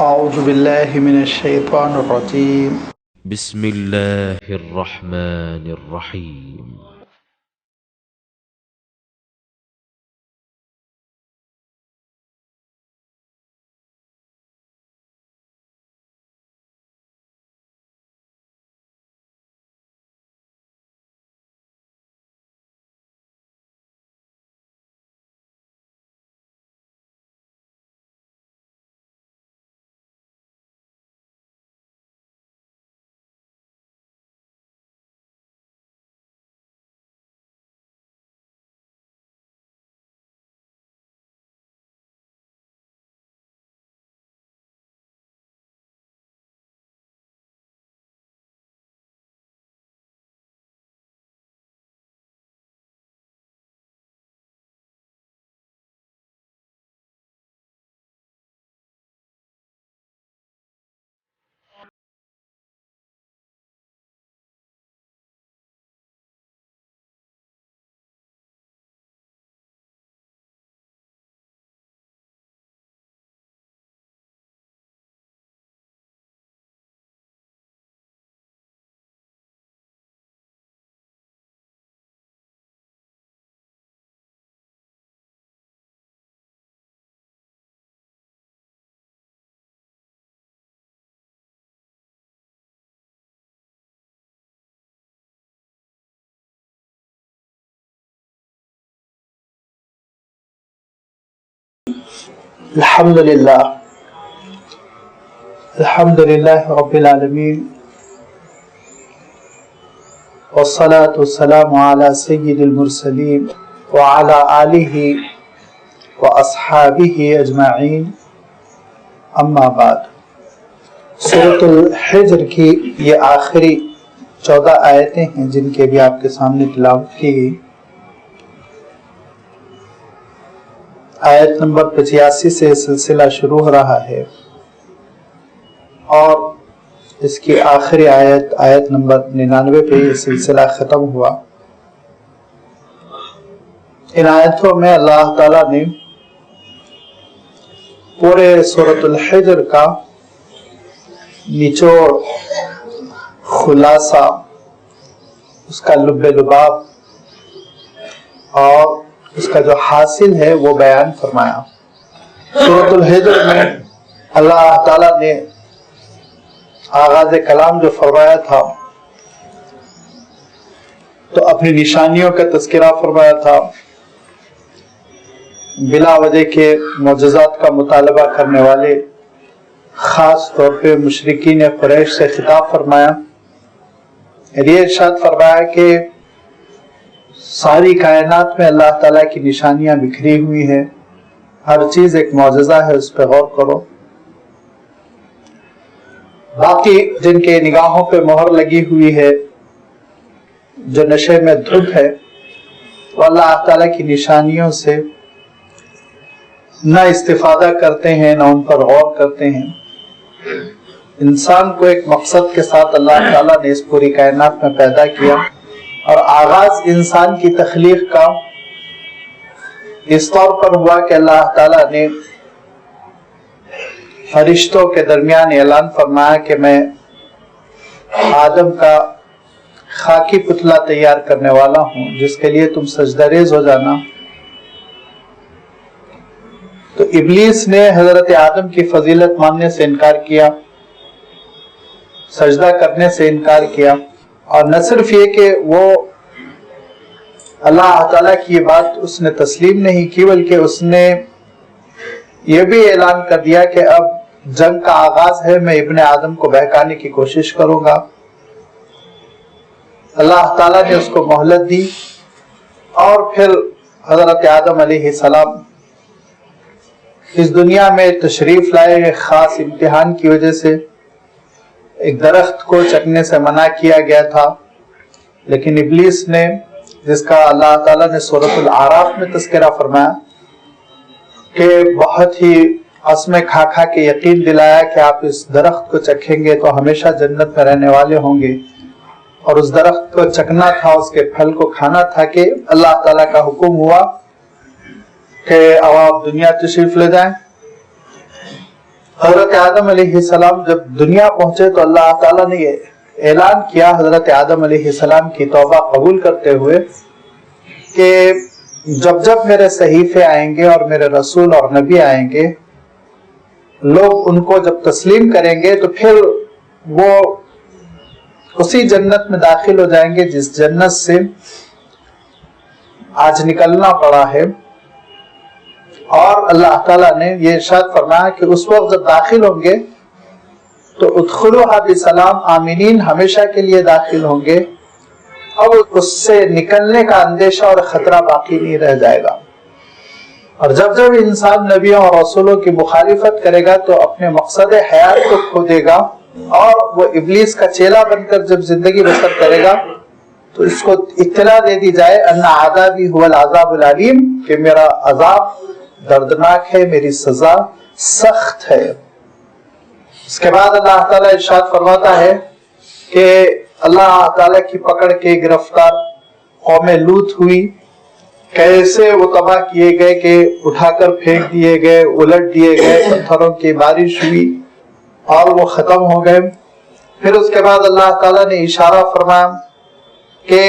اعوذ باللہ من الشیطان الرجیم بسم اللہ الرحمن الرحیم الحمدللہ رب العالمین والصلاة والسلام علی سید المرسلین وعلی آلہ واصحابہ اجمعین، اما بعد۔ سورۃ الحجر کی یہ آخری 14 آیتیں ہیں جن کے بھی آپ کے سامنے تلاوت کی گئی۔ آیت نمبر 85 سے سلسلہ شروع ہو رہا ہے اور اس کی آخری آیت نمبر 99 پہ یہ سلسلہ ختم ہوا۔ ان آیتوں میں اللہ تعالیٰ نے پورے سورۃ الحجر کا نچوڑ، خلاصہ، اس کا لب لباب اور اس کا جو حاصل ہے وہ بیان فرمایا۔ سورۃ الحجر میں اللہ تعالیٰ نے آغاز کلام جو فرمایا تھا تو اپنی نشانیوں کا تذکرہ فرمایا تھا، بلا وجہ کے معجزات کا مطالبہ کرنے والے خاص طور پہ مشرکین قریش سے خطاب فرمایا۔ یہ ارشاد فرمایا کہ ساری کائنات میں اللہ تعالیٰ کی نشانیاں بکھری ہوئی ہیں، ہر چیز ایک معجزہ ہے، اس پہ غور کرو۔ باقی جن کے نگاہوں پہ مہر لگی ہوئی ہے، جو نشے میں دھت ہے، وہ اللہ تعالیٰ کی نشانیوں سے نہ استفادہ کرتے ہیں، نہ ان پر غور کرتے ہیں۔ انسان کو ایک مقصد کے ساتھ اللہ تعالیٰ نے اس پوری کائنات میں پیدا کیا، اور آغاز انسان کی تخلیق کا اس طور پر ہوا کہ اللہ تعالیٰ نے فرشتوں کے درمیان اعلان فرمایا کہ میں آدم کا خاکی پتلا تیار کرنے والا ہوں جس کے لیے تم سجدہ ریز ہو جانا۔ تو ابلیس نے حضرت آدم کی فضیلت ماننے سے انکار کیا، سجدہ کرنے سے انکار کیا، اور نہ صرف یہ کہ وہ اللہ تعالیٰ کی یہ بات اس نے تسلیم نہیں کی، بلکہ اس نے یہ بھی اعلان کر دیا کہ اب جنگ کا آغاز ہے، میں ابن آدم کو بہکانے کی کوشش کروں گا۔ اللہ تعالیٰ نے اس کو مہلت دی، اور پھر حضرت آدم علیہ السلام اس دنیا میں تشریف لائے۔ ایک خاص امتحان کی وجہ سے ایک درخت کو چکنے سے منع کیا گیا تھا، لیکن ابلیس نے، جس کا اللہ تعالیٰ نے سورۃ الاعراف میں تذکرہ فرمایا کہ بہت ہی قسمیں کھا کھا کے یقین دلایا کہ آپ اس درخت کو چکھیں گے تو ہمیشہ جنت میں رہنے والے ہوں گے، اور اس درخت کو چکنا تھا، اس کے پھل کو کھانا تھا، کہ اللہ تعالیٰ کا حکم ہوا کہ اب آپ دنیا تشریف لے جائیں۔ حضرت آدم علیہ السلام جب دنیا پہنچے تو اللہ تعالیٰ نے یہ اعلان کیا حضرت آدم علیہ السلام کی توبہ قبول کرتے ہوئے کہ جب جب میرے صحیفے آئیں گے اور میرے رسول اور نبی آئیں گے، لوگ ان کو جب تسلیم کریں گے تو پھر وہ اسی جنت میں داخل ہو جائیں گے جس جنت سے آج نکلنا پڑا ہے۔ اور اللہ تعالیٰ نے یہ ارشاد فرمایا کہ اس وقت جب داخل ہوں گے تو ادخلوها بسلام آمینین، ہمیشہ کے لیے داخل ہوں گے، اب اس سے نکلنے کا اندیشہ اور خطرہ باقی نہیں رہ جائے گا۔ اور جب جب انسان نبیوں اور رسولوں کی مخالفت کرے گا تو اپنے مقصد حیات کو کھو دے گا، اور وہ ابلیس کا چیلا بن کر جب زندگی بسر کرے گا تو اس کو اطلاع دے دی جائے ان عذابی هو العذاب العلیم، کہ میرا عذاب دردناک ہے، میری سزا سخت ہے۔ اس کے بعد اللہ تعالیٰ ارشاد فرماتا ہے کہ اللہ تعالیٰ کی پکڑ کے گرفتار قوم لوط ہوئی، کیسے وہ تباہ کیے گئے کہ اٹھا کر پھینک دیے گئے، الٹ دیے گئے، پتھروں کی بارش ہوئی اور وہ ختم ہو گئے۔ پھر اس کے بعد اللہ تعالیٰ نے اشارہ فرمایا کہ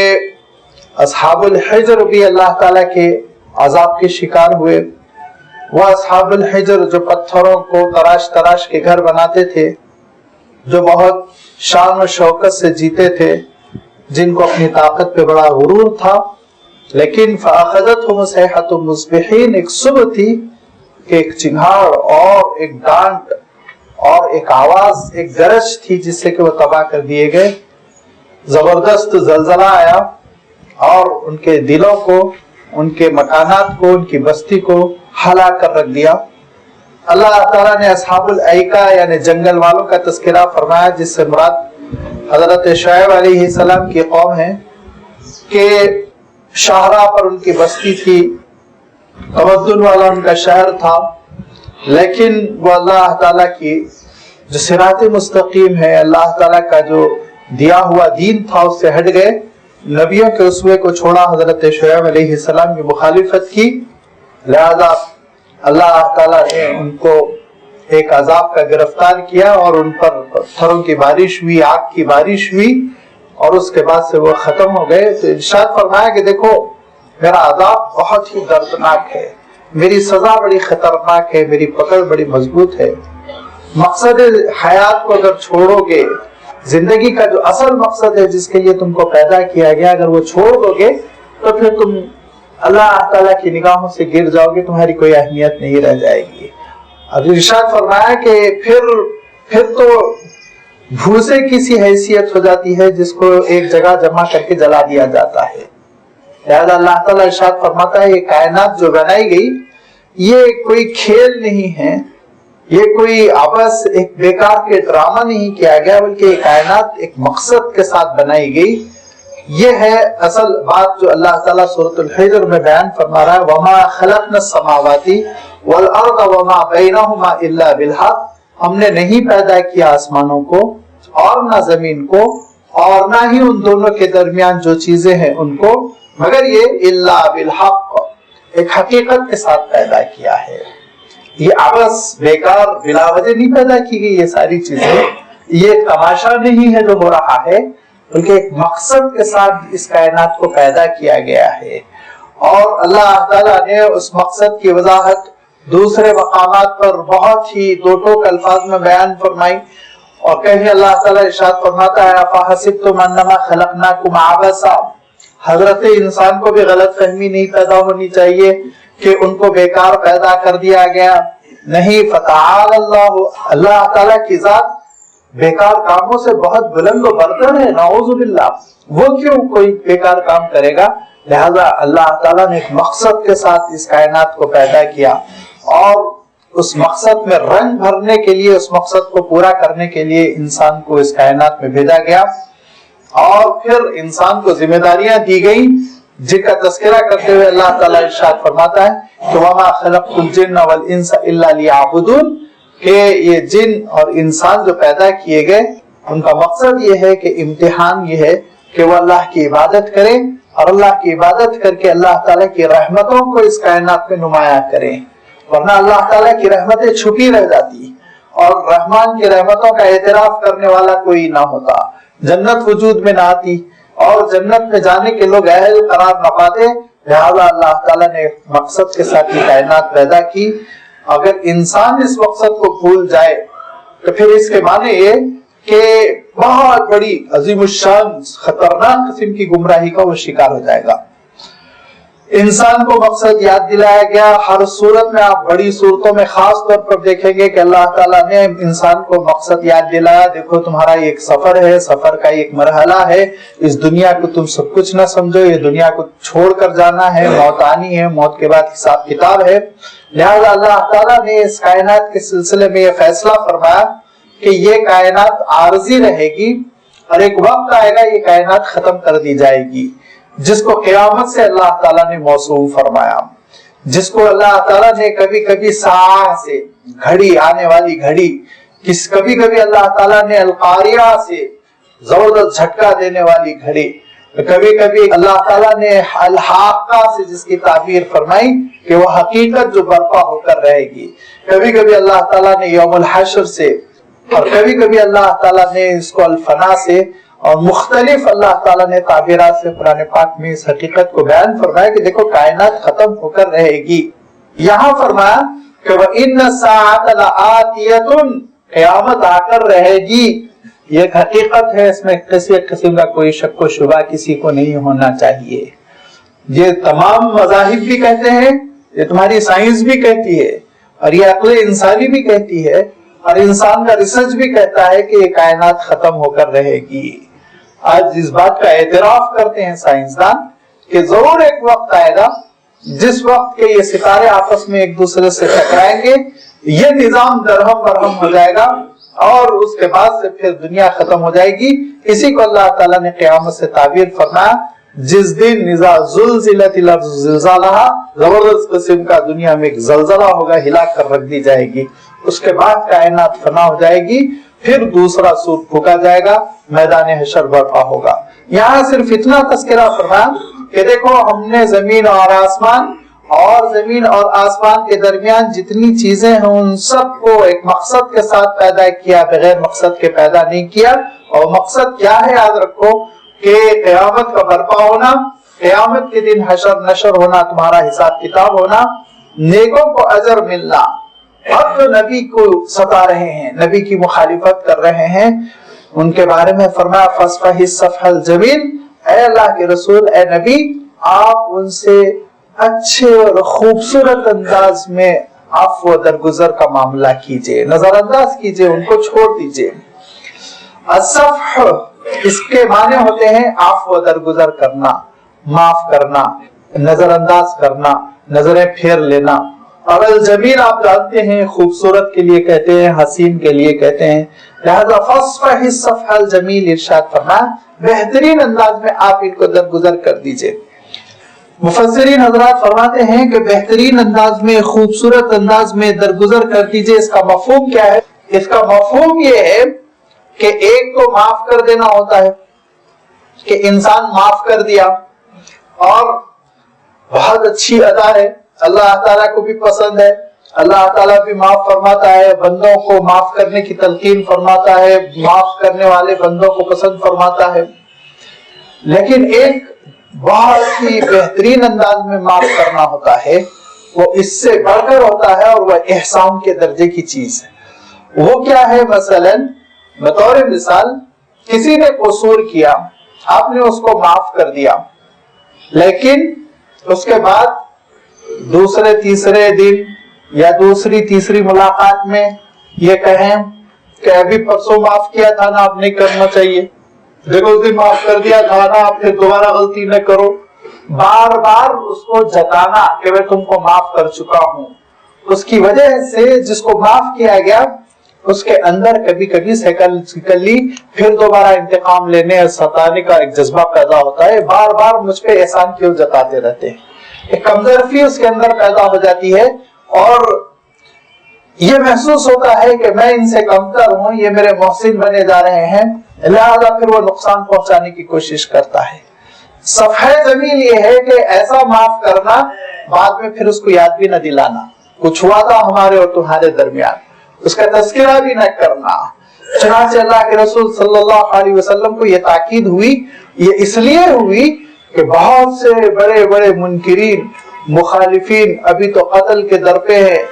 اصحاب الحجر بھی اللہ تعالیٰ کے عذاب کے شکار ہوئے۔ وہ اصحاب الحجر جو پتھروں کو تراش تراش کے گھر بناتے تھے، جو بہت شان و شوکت سے جیتے تھے، جن کو اپنی طاقت پہ بڑا غرور تھا، لیکن فَأَخَذَتْهُمُ الصَّيْحَةُ مُصْبِحِينَ، ایک صبح تھی کہ ایک چنگھاڑ اور ایک ڈانٹ اور ایک آواز، ایک گرج تھی جس سے کہ وہ تباہ کر دیے گئے۔ زبردست زلزلہ آیا اور ان کے دلوں کو، ان کے مکانات کو، ان کی بستی کو ہلا کر رکھ دیا۔ اللہ تعالیٰ نے اصحاب الایکہ یعنی جنگل والوں کا تذکرہ فرمایا، جس سے مراد حضرت شعیب علیہ السلام کی قوم ہے، کہ شاہراہ پر ان کی بستی تھی، تمدن والا ان کا شہر تھا، لیکن وہ اللہ تعالیٰ کی جو صراط مستقیم ہے، اللہ تعالیٰ کا جو دیا ہوا دین تھا، اس سے ہٹ گئے، نبیوں کے اسوے کو چھوڑا، حضرت شعیب علیہ السلام کی مخالفت کی، لہذا اللہ تعالیٰ نے ان کو ایک عذاب کا گرفتار کیا اور ان پر پتھروں کی بارش ہوئی، آگ کی بارش ہوئی، اور اس کے بعد سے وہ ختم ہو گئے۔ تو ارشاد فرمایا کہ دیکھو میرا عذاب بہت ہی دردناک ہے، میری سزا بڑی خطرناک ہے، میری پکڑ بڑی مضبوط ہے۔ مقصد حیات کو اگر چھوڑو گے، زندگی کا جو اصل مقصد ہے جس کے لیے تم کو پیدا کیا گیا، اگر وہ چھوڑ دو گے تو پھر تم اللہ تعالیٰ کی نگاہوں سے گر جاؤ گے، تمہاری کوئی اہمیت نہیں رہ جائے گی۔ اور ارشاد فرمایا کہ پھر تو بھوسے کی سی حیثیت ہو جاتی ہے جس کو ایک جگہ جمع کر کے جلا دیا جاتا ہے۔ لہذا اللہ تعالیٰ ارشاد فرماتا ہے یہ کائنات جو بنائی گئی یہ کوئی کھیل نہیں ہے، یہ کوئی آپس ایک بیکار کے ڈرامہ نہیں کیا گیا، بلکہ یہ کائنات ایک مقصد کے ساتھ بنائی گئی۔ یہ ہے اصل بات جو اللہ تعالیٰ سورۃ الحجر میں بیان فرما رہا ہے، وَمَا خَلَقْنَا السَّمَاوَاتِ وَالْأَرْضَ وَمَا بَيْنَهُمَا إِلَّا بِالْحَقِّ، ہم نے نہیں پیدا کیا آسمانوں کو اور نہ زمین کو اور نہ ہی ان دونوں کے درمیان جو چیزیں ہیں ان کو، مگر یہ الا بالحق، ایک حقیقت کے ساتھ پیدا کیا ہے۔ یہ عبث بیکار بلا وجہ نہیں پیدا کی گئی، یہ ساری چیزیں یہ تماشا نہیں ہے جو ہو رہا ہے، بلکہ ایک مقصد کے ساتھ اس کائنات کو پیدا کیا گیا ہے۔ اور اللہ تعالیٰ نے اس مقصد کی وضاحت دوسرے مقامات پر بہت ہی دو ٹوک الفاظ میں بیان فرمائی، اور کہیں اللہ تعالیٰ ارشاد فرماتا ہے فَحَسِبْتُمْ أَنَّمَا خَلَقْنَاكُمْ عَبَثًا، حضرت انسان کو بھی غلط فہمی نہیں پیدا ہونی چاہیے کہ ان کو بیکار پیدا کر دیا گیا، نہیں، فَتَعَالَ اللَّهُ، اللہ تعالیٰ کی ذات بیکار کاموں سے بہت بلند و برتر ہے، نعوذ باللہ، وہ کیوں کوئی بیکار کام کرے گا؟ لہذا اللہ تعالیٰ نے ایک مقصد کے ساتھ اس کائنات کو پیدا کیا، اور اس مقصد میں رنگ بھرنے کے لیے، اس مقصد کو پورا کرنے کے لیے انسان کو اس کائنات میں بھیجا گیا، اور پھر انسان کو ذمہ داریاں دی گئی جن کا تذکرہ کرتے ہوئے اللہ تعالیٰ ارشاد فرماتا ہے کہ وَمَا خَلَقْتُ الْجِنَّ وَالْإِنسَ إِلَّا لِيَعْبُدُونَ، کہ یہ جن اور انسان جو پیدا کیے گئے ان کا مقصد یہ ہے کہ امتحان یہ ہے کہ وہ اللہ کی عبادت کریں، اور اللہ کی عبادت کر کے اللہ تعالیٰ کی رحمتوں کو اس کائنات میں نمایاں کریں، ورنہ اللہ تعالیٰ کی رحمتیں چھپی رہ جاتی، اور رحمان کی رحمتوں کا اعتراف کرنے والا کوئی نہ ہوتا، جنت وجود میں نہ آتی اور جنت میں جانے کے لوگ اہل قرار نہ پاتے۔ لہذا اللہ تعالیٰ نے مقصد کے ساتھ یہ کائنات پیدا کی۔ اگر انسان اس مقصد کو بھول جائے تو پھر اس کے معنی یہ کہ بہت بڑی عظیم الشان خطرناک قسم کی گمراہی کا وہ شکار ہو جائے گا۔ انسان کو مقصد یاد دلایا گیا۔ ہر صورت میں آپ بڑی صورتوں میں خاص طور پر دیکھیں گے کہ اللہ تعالیٰ نے انسان کو مقصد یاد دلایا۔ دیکھو تمہارا یہ ایک سفر ہے، سفر کا ایک مرحلہ ہے، اس دنیا کو تم سب کچھ نہ سمجھو، یہ دنیا کو چھوڑ کر جانا ہے، موت آنی ہے، موت کے بعد حساب کتاب ہے۔ لہذا اللہ تعالیٰ نے اس کائنات کے سلسلے میں یہ فیصلہ فرمایا کہ یہ کائنات عارضی رہے گی اور ایک وقت آئے گا یہ کائنات ختم کر دی جائے گی، جس کو قیامت سے اللہ تعالیٰ نے موصوف فرمایا، جس کو اللہ تعالیٰ نے کبھی کبھی ساعہ سے، گھڑی آنے والی گھڑی، کبھی کبھی اللہ تعالیٰ نے القاریہ سے زبردست جھٹکا دینے والی گھڑی، کبھی کبھی اللہ تعالیٰ نے الحاقہ سے جس کی تعبیر فرمائی کہ وہ حقیقت جو برپا ہو کر رہے گی، کبھی کبھی اللہ تعالیٰ نے یوم الحشر سے، اور کبھی کبھی اللہ تعالیٰ نے اس کو الفنا سے، اور مختلف اللہ تعالیٰ نے تعبیرات سے قرآن پاک میں اس حقیقت کو بیان فرمایا کہ دیکھو کائنات ختم ہو کر رہے گی۔ یہاں فرمایا کہ وَإِنَّ السَّاعَةَ لَآتِيَةٌ، قیامت آ کر رہے گی، یہ ایک حقیقت ہے، اس میں کسی قسم کا کوئی شک و شبہ کسی کو نہیں ہونا چاہیے۔ یہ تمام مذاہب بھی کہتے ہیں، یہ تمہاری سائنس بھی کہتی ہے، اور یہ عقل انسانی بھی کہتی ہے، اور انسان کا ریسرچ بھی کہتا ہے کہ یہ کائنات ختم ہو کر رہے گی۔ آج اس بات کا اعتراف کرتے ہیں سائنسدان کہ ضرور ایک وقت آئے گا جس وقت کے یہ ستارے آپس میں ایک دوسرے سے ٹکرائیں گے، یہ نظام درہم برہم ہو جائے گا، اور اس کے بعد سے پھر دنیا ختم ہو جائے گی۔ اسی کو اللہ تعالیٰ نے قیامت سے تعبیر فرمایا، جس دن اذا زلزلت الارض زلزالہا، زبردست قسم کا دنیا میں ایک زلزلہ ہوگا، ہلا کر رکھ دی جائے گی، اس کے بعد کائنات فنا ہو جائے گی، پھر دوسرا سور پھونکا جائے گا، میدان حشر برپا ہوگا۔ یہاں صرف اتنا تذکرہ فرمایا کہ دیکھو ہم نے زمین اور آسمان اور زمین اور آسمان کے درمیان جتنی چیزیں ہیں ان سب کو ایک مقصد کے ساتھ پیدا کیا، بغیر مقصد کے پیدا نہیں کیا۔ اور مقصد کیا ہے یاد رکھو کہ قیامت کا برپا ہونا، قیامت کے دن حشر نشر ہونا، تمہارا حساب کتاب ہونا، نیکوں کو اجر ملنا۔ اب جو نبی کو ستا رہے ہیں، نبی کی مخالفت کر رہے ہیں، ان کے بارے میں فرمایا فَاصْفَحِ الصَّفْحَ الْجَمِيلَ، اے اللہ کے رسول، اے نبی، آپ ان سے اچھے اور خوبصورت انداز میں عفو و درگزر کا معاملہ کیجئے، نظر انداز کیجئے، ان کو چھوڑ دیجئے۔ الصفح اس کے معنی ہوتے ہیں عفو و درگزر کرنا، معاف کرنا، نظر انداز کرنا، نظریں پھیر لینا۔ اور الجمیل آپ جانتے ہیں خوبصورت کے لیے کہتے ہیں، حسین کے لیے کہتے ہیں، لہذا فَاصْفَحِ الصَّفْحَ الْجَمِيلَ ارشاد فرمایا بہترین انداز میں آپ ان کو درگزر کر دیجئے۔ مفسرین حضرات فرماتے ہیں کہ بہترین انداز میں، خوبصورت انداز میں درگزر کر دیجئے، اس کا مفہوم کیا ہے؟ اس کا مفہوم یہ ہے کہ ایک تو معاف کر دینا ہوتا ہے کہ انسان معاف کر دیا، اور بہت اچھی ادا ہے، اللہ تعالیٰ کو بھی پسند ہے، اللہ تعالیٰ بھی معاف فرماتا ہے، بندوں کو معاف کرنے کی تلقین فرماتا ہے، معاف کرنے والے بندوں کو پسند فرماتا ہے۔ لیکن ایک بہت ہی بہترین انداز میں معاف کرنا ہوتا ہے، وہ اس سے بڑھ کر ہوتا ہے، اور وہ احسان کے درجے کی چیز ہے۔ وہ کیا ہے؟ مثلاً بطور مثال کسی نے قصور کیا، آپ نے اس کو معاف کر دیا، لیکن اس کے بعد دوسرے تیسرے دن یا دوسری تیسری ملاقات میں یہ کہیں کہ ابھی پرسوں معاف کیا تھا نا، اب نہیں کرنا چاہیے، دیکھو اس دن معاف کر دیا تھا نا، اب پھر دوبارہ غلطی نہ کرو۔ بار بار اس کو جتانا کہ میں تم کو معاف کر چکا ہوں، اس کی وجہ سے جس کو معاف کیا گیا اس کے اندر کبھی کبھی سیکلی پھر دوبارہ انتقام لینے اور ستانے کا ایک جذبہ پیدا ہوتا ہے، بار بار مجھ پہ احسان کیوں جتاتے رہتے ہیں، ایک کمزرفی اس کے اندر پیدا ہو جاتی ہے، اور یہ محسوس ہوتا ہے کہ میں ان سے کمتر ہوں، یہ میرے محسن بنے جا رہے ہیں، لہذا پھر وہ نقصان پہنچانے کی کوشش کرتا ہے۔ صفحہ زمین یہ ہے کہ ایسا معاف کرنا، بعد میں پھر اس کو یاد بھی نہ دلانا، کچھ ہوا تھا ہمارے اور تمہارے درمیان، اس کا تذکرہ بھی نہ کرنا. چنانچہ اللہ کے رسول صلی اللہ علیہ وسلم کو یہ تاکید ہوئی، یہ اس لیے ہوئی کہ بہت سے بڑے بڑے منکرین مخالفین ابھی تو قتل کے در پہ ہیں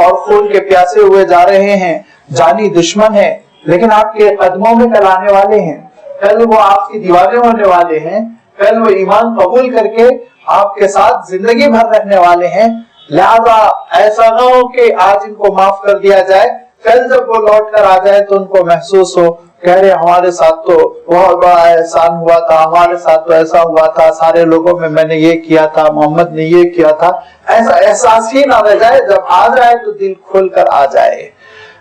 اور خون کے پیاسے ہوئے جا رہے ہیں، جانی دشمن ہیں، لیکن آپ کے قدموں میں کل آنے والے ہیں، کل وہ آپ کی دیوانے ہونے والے ہیں، کل وہ ایمان قبول کر کے آپ کے ساتھ زندگی بھر رہنے والے ہیں. لہذا ایسا نہ ہو کہ آج ان کو معاف کر دیا جائے، کل جب وہ لوٹ کر آ جائے تو ان کو محسوس ہو کہہ رہے ہمارے ساتھ تو بہت بڑا احسان ہوا تھا، ہمارے ساتھ تو ایسا ہوا تھا، سارے لوگوں میں نے یہ کیا تھا، محمد نے یہ کیا تھا. ایسا احساس ہی نہ رہ جائے، جب آ جائے تو دل کھول کر آ جائے.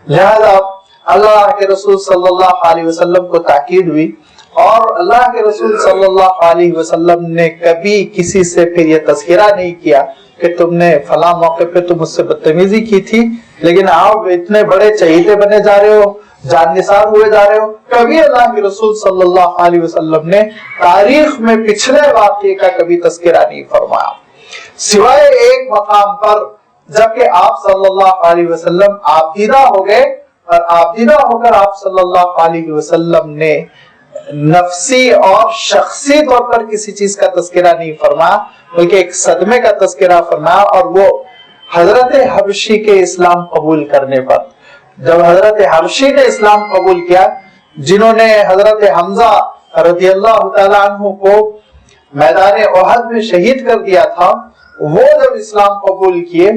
لہذا اللہ کے رسول صلی اللہ علیہ وسلم کو تاکید ہوئی، اور اللہ کے رسول صلی اللہ علیہ وسلم نے کبھی کسی سے پھر یہ تذکرہ نہیں کیا کہ تم نے فلاں موقع پہ تم مجھ سے بدتمیزی کی تھی، لیکن آپ اتنے بڑے چہیتے بنے جا رہے ہو، جان نثار ہوئے جا رہے ہو. کبھی اللہ کے رسول صلی اللہ علیہ وسلم نے تاریخ میں پچھلے واقعے کا کبھی تذکرہ نہیں فرمایا، سوائے ایک مقام پر جبکہ آپ صلی اللہ علیہ وسلم آبدیدہ ہو گئے، اور آبدیدہ ہو کر آپ صلی اللہ علیہ وسلم نے نفسی اور شخصی طور پر کسی چیز کا تذکرہ نہیں فرمایا، بلکہ ایک صدمے کا تذکرہ فرمایا، اور وہ حضرت حبشی کے اسلام قبول کرنے پر. جب حضرت حبشی نے اسلام قبول کیا، جنہوں نے حضرت حمزہ رضی اللہ تعالیٰ عنہ کو میدان احد میں شہید کر دیا تھا، وہ جب اسلام قبول کیے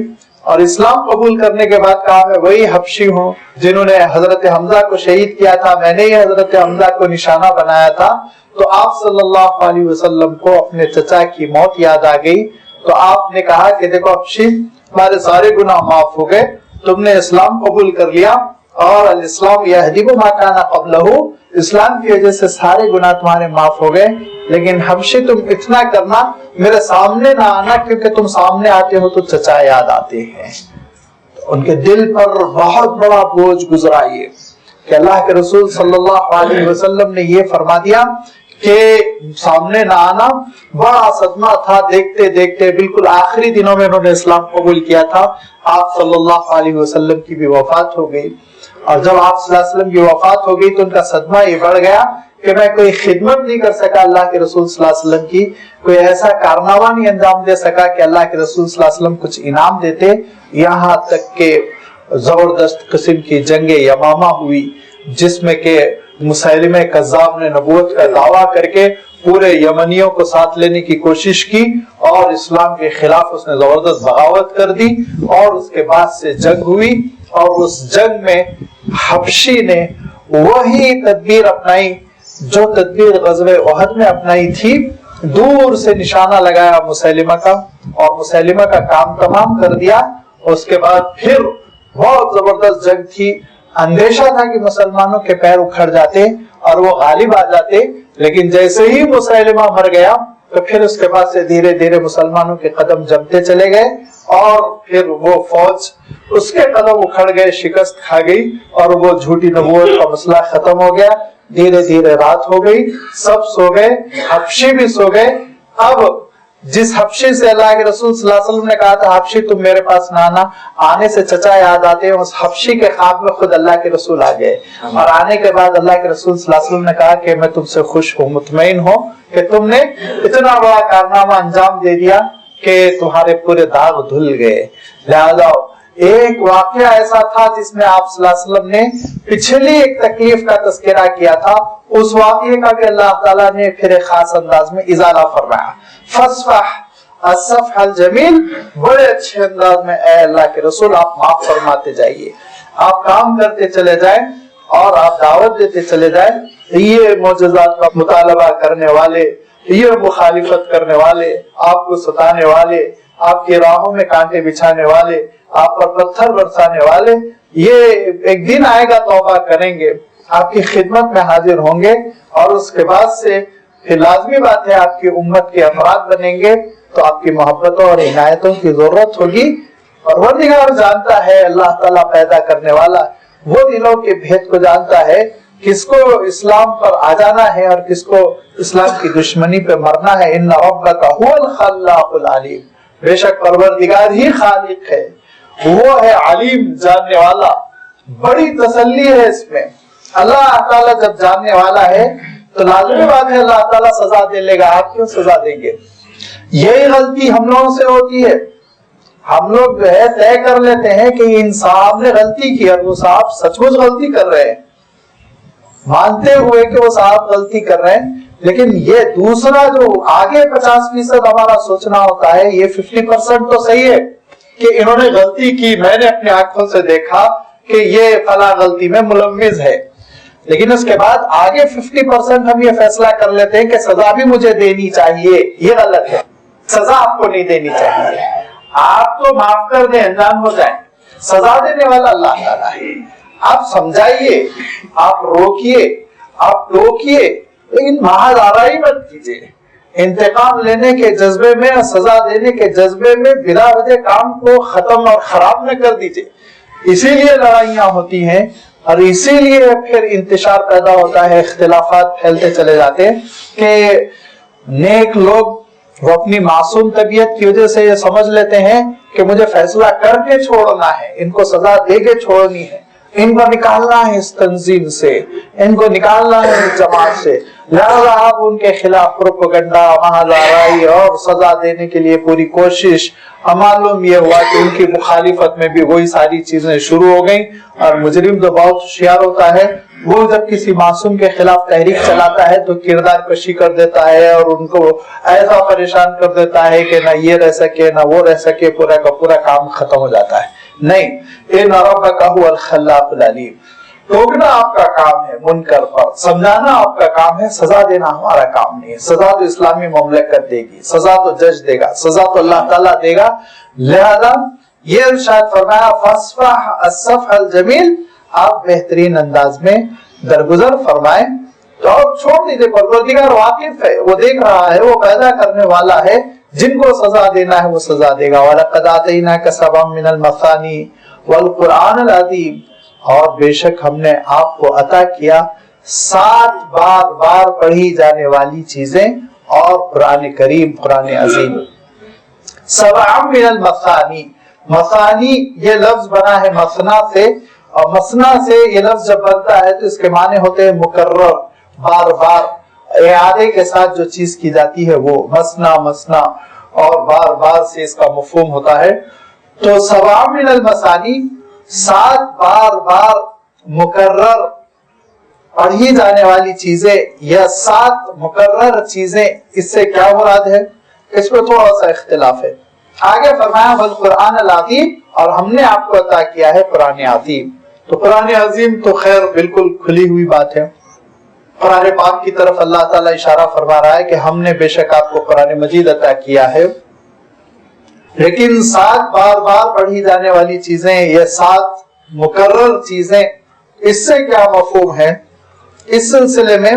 اور اسلام قبول کرنے کے بعد کہا میں وہی حبشی ہوں جنہوں نے حضرت حمزہ کو شہید کیا تھا، میں نے ہی حضرت حمزہ کو نشانہ بنایا تھا، تو آپ صلی اللہ علیہ وسلم کو اپنے چچا کی موت یاد آ گئی. تو آپ نے کہا کہ دیکھو حبشی، ہمارے سارے گناہ معاف ہو گئے، تم نے اسلام قبول کر لیا، اور الاسلام یہدم ما کان قبلہ، اسلام کی وجہ سے سارے گناہ تمہارے معاف ہو گئے، لیکن حبشی تم اتنا کرنا، میرے سامنے نہ آنا، کیونکہ تم سامنے آتے ہو تو چچا یاد آتے ہیں. ان کے دل پر بہت بڑا بوجھ گزرا یہ کہ اللہ کے رسول صلی اللہ علیہ وسلم نے یہ فرما دیا کہ سامنے نہ آنا. بڑا صدمہ تھا، دیکھتے دیکھتے بالکل آخری دنوں میں انہوں نے اسلام قبول کیا تھا، آپ صلی اللہ علیہ وسلم کی بھی وفات ہو گئی. اور جب آپ صلی اللہ علیہ وسلم کی وفات ہو گئی تو ان کا صدمہ یہ بڑھ گیا کہ میں کوئی خدمت نہیں کر سکا اللہ کے رسول صلی اللہ علیہ وسلم کی، کوئی ایسا کارنامہ نہیں انجام دے سکا کہ اللہ کے رسول صلی اللہ علیہ وسلم کچھ انعام دیتے. یہاں تک کہ زبردست قسم کی جنگ یمامہ ہوئی، جس میں کہ مسیلمہ کذاب نے نبوت کا دعویٰ کر کے پورے یمنیوں کو ساتھ لینے کی کوشش کی، اور اسلام کے خلاف اس نے زبردست بغاوت کر دی، اور اس کے بعد سے جنگ ہوئی، اور اس جنگ میں حبشی نے وہی تدبیر اپنائی جو تدبیر غزوہ احد میں اپنائی تھی. دور سے نشانہ لگایا مسیلمہ کا، اور مسیلمہ کا کام تمام کر دیا. اس کے بعد پھر بہت زبردست جنگ تھی، اندیشہ تھا کہ مسلمانوں کے پیر اکھڑ جاتے اور وہ غالب آ جاتے، لیکن جیسے ہی مسیلمہ مر گیا تو پھر اس کے بعد سے دھیرے دھیرے مسلمانوں کے قدم جمتے چلے گئے، اور پھر وہ فوج اس کے قدم اکھڑ گئے، شکست کھا گئی، اور وہ جھوٹی نبوت کا مسئلہ ختم ہو گیا. دھیرے دھیرے رات ہو گئی، سب سو گئے، حبشی بھی سو گئے. اب جس حبشی سے اللہ کے رسول صلی اللہ علیہ وسلم نے کہا تھا حبشی تم میرے پاس نہ آنا، آنے سے چچا یاد آتے ہیں، اس حبشی کے خواب میں خود اللہ کے رسول آ گئے، اور آنے کے بعد اللہ کے رسول صلی اللہ علیہ وسلم نے کہا کہ میں تم سے خوش ہوں، مطمئن ہوں کہ تم نے اتنا بڑا کارنامہ انجام دے دیا کہ تمہارے پورے داغ دھل گئے. لہذا ایک واقعہ ایسا تھا جس میں آپ صلی اللہ علیہ وسلم نے پچھلی ایک تکلیف کا تذکرہ کیا تھا، اس واقعے کا بھی اللہ تعالیٰ نے پھر ایک خاص انداز میں ازالہ فرمایا. فصفح الصفح الجمیل، بڑے اچھے انداز میں اے اللہ کے رسول آپ معاف فرماتے جائیے، آپ کام کرتے چلے جائیں اور آپ دعوت دیتے چلے جائیں. یہ معجزات کا مطالبہ کرنے والے، یہ مخالفت کرنے والے، آپ کو ستانے والے، آپ کی راہوں میں کانٹے بچھانے والے، آپ پر پتھر برسانے والے، یہ ایک دن آئے گا توبہ کریں گے، آپ کی خدمت میں حاضر ہوں گے، اور اس کے بعد سے پھر لازمی بات ہے آپ کی امت کے افراد بنیں گے تو آپ کی محبتوں اور عنایتوں کی ضرورت ہوگی. پروردگار جانتا ہے، اللہ تعالیٰ پیدا کرنے والا وہ دلوں کے بھید کو جانتا ہے، کس کو اسلام پر آ جانا ہے اور کس کو اسلام کی دشمنی پہ مرنا ہے. ان ربک هو الخلاق العلیم، بے شک پروردگار ہی خالق ہے، وہ ہے علیم، جاننے والا. بڑی تسلی ہے اس میں. اللہ تعالیٰ جب جاننے والا ہے تو لازمی بات ہے اللہ تعالیٰ سزا دے لے گا. آپ کیوں سزا دیں گے؟ یہی غلطی ہم لوگوں سے ہوتی ہے. ہم لوگ جو ہے طے کر لیتے ہیں کہ ان صاحب نے غلطی کی اور وہ صاحب سچ مچ غلطی کر رہے ہیں، مانتے ہوئے کہ وہ صاحب غلطی کر رہے ہیں. لیکن یہ دوسرا جو آگے 50% ہمارا سوچنا ہوتا ہے، یہ 50% تو صحیح ہے کہ انہوں نے غلطی کی، میں نے اپنی آنکھوں سے دیکھا کہ یہ فلاں غلطی میں ملوث ہے. لیکن اس کے بعد آگے 50% ہم یہ فیصلہ کر لیتے ہیں کہ سزا بھی مجھے دینی چاہیے. یہ غلط ہے. سزا آپ کو نہیں دینی چاہیے. آپ تو معاف کر دیں، انجام ہو جائیں. سزا دینے والا اللہ تعالیٰ ہے. آپ سمجھائیے، آپ روکیے، آپ ٹوکیے، لیکن محض آرائی مت کیجیے. انتقام لینے کے جذبے میں اور سزا دینے کے جذبے میں بلا وجہ کام کو ختم اور خراب نہ کر دیجیے. اسی لیے لڑائیاں ہوتی ہیں اور اسی لیے پھر انتشار پیدا ہوتا ہے، اختلافات پھیلتے چلے جاتے ہیں کہ نیک لوگ وہ اپنی معصوم طبیعت کی وجہ سے یہ سمجھ لیتے ہیں کہ مجھے فیصلہ کر کے چھوڑنا ہے، ان کو سزا دے کے چھوڑنی ہے، ان کو نکالنا ہے اس تنظیم سے، ان کو نکالنا ہے اس جماعت سے. لہذا آپ ان کے خلاف پروپیگنڈا، محض آرائی اور سزا دینے کے لیے پوری کوشش. معلوم یہ ہوا کہ ان کی مخالفت میں بھی وہی ساری چیزیں شروع ہو گئیں. اور مجرم تو بہت ہوشیار ہوتا ہے، وہ جب کسی معصوم کے خلاف تحریک چلاتا ہے تو کردار کشی کر دیتا ہے اور ان کو ایسا پریشان کر دیتا ہے کہ نہ یہ رہ سکے نہ وہ رہ سکے، پورا کا پورا کام ختم ہو جاتا ہے. نہیں، ان ربک هو الخلاق العلیم. ٹوکنا آپ کا کام ہے منکر پر، سمجھانا آپ کا کام ہے، سزا دینا ہمارا کام نہیں ہے. سزا تو اسلامی مملکت دے گی، سزا تو جج دے گا، سزا تو اللہ تعالیٰ دے گا. لہذا یہ ارشاد فرمایا فاصفح الصفح الجمیل، آپ بہترین انداز میں درگزر فرمائیں اور چھوڑ دیجیے. پروردگار واقف ہے، وہ دیکھ رہا ہے، وہ پیدا کرنے والا ہے. جن کو سزا دینا ہے وہ سزا دے گا. وَلَقَدْ آتَيْنَاكَ سَبْعًا مِنَ الْمَثَانِي وَالْقُرْآنَ الْعَظِيمِ، اور بے شک ہم نے آپ کو عطا کیا 7 بار بار پڑھی جانے والی چیزیں اور قرآن کریم، قرآن عظیم. سبعًا من المثانی، مثانی یہ لفظ بنا ہے مثنا سے، اور مثنا سے یہ لفظ جب بنتا ہے تو اس کے معنی ہوتے ہیں مکرر، بار بار اعادے کے ساتھ جو چیز کی جاتی ہے وہ مثنا مثنا، اور بار بار سے اس کا مفہوم ہوتا ہے. تو سبعًا من المثانی 7 بار بار مکرر پڑھی جانے والی چیزیں یا 7 مکرر چیزیں، اس سے کیا مراد ہے؟ اس پہ تھوڑا سا اختلاف ہے. آگے فرمایا والقرآن العظیم، اور ہم نے آپ کو عطا کیا ہے قرآن عظیم. تو قرآن عظیم تو خیر بالکل کھلی ہوئی بات ہے. قرآن پاک کی طرف اللہ تعالیٰ اشارہ فرما رہا ہے کہ ہم نے بے شک آپ کو قرآن مجید عطا کیا ہے. لیکن 7 بار بار پڑھی جانے والی چیزیں یا 7 مکرر چیزیں، اس سے کیا مفہوم ہے؟ اس سلسلے میں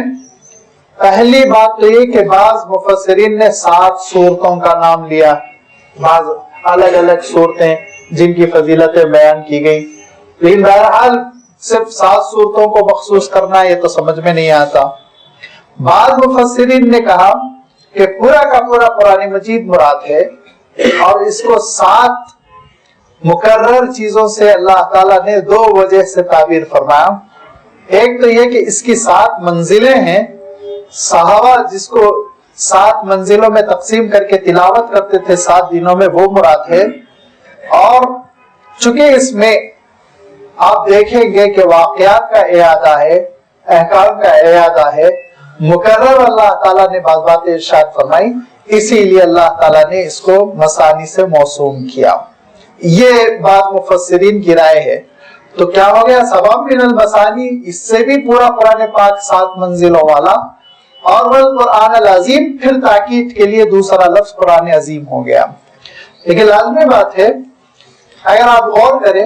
پہلی بات تو یہ کہ بعض مفسرین نے 7 سورتوں کا نام لیا، بعض الگ الگ صورتیں جن کی فضیلتیں بیان کی گئی. لیکن بہرحال صرف 7 صورتوں کو مخصوص کرنا یہ تو سمجھ میں نہیں آتا. بعض مفسرین نے کہا کہ پورا کا پورا قرآن مجید مراد ہے، اور اس کو 7 مکرر چیزوں سے اللہ تعالیٰ نے 2 وجہ سے تعبیر فرمایا. ایک تو یہ کہ اس کی 7 منزلیں ہیں، صحابہ جس کو 7 منزلوں میں تقسیم کر کے تلاوت کرتے تھے 7 دنوں میں، وہ مراد ہے. اور چونکہ اس میں آپ دیکھیں گے کہ واقعات کا اعادہ ہے، احکام کا اعادہ ہے، مکرر اللہ تعالیٰ نے بعض باتیں ارشاد فرمائی، اسی لیے اللہ تعالیٰ نے اس کو مثانی سے موسوم کیا. یہ بات مفسرین کی رائے ہے. تو کیا ہو گیا؟ سبعًا من المثانی، اس سے بھی پورا قرآن پاک 7 منزلوں والا، اور والقرآن العظیم پھر تاکید کے لیے دوسرا لفظ قرآن عظیم ہو گیا. لیکن لازمی بات ہے اگر آپ غور کریں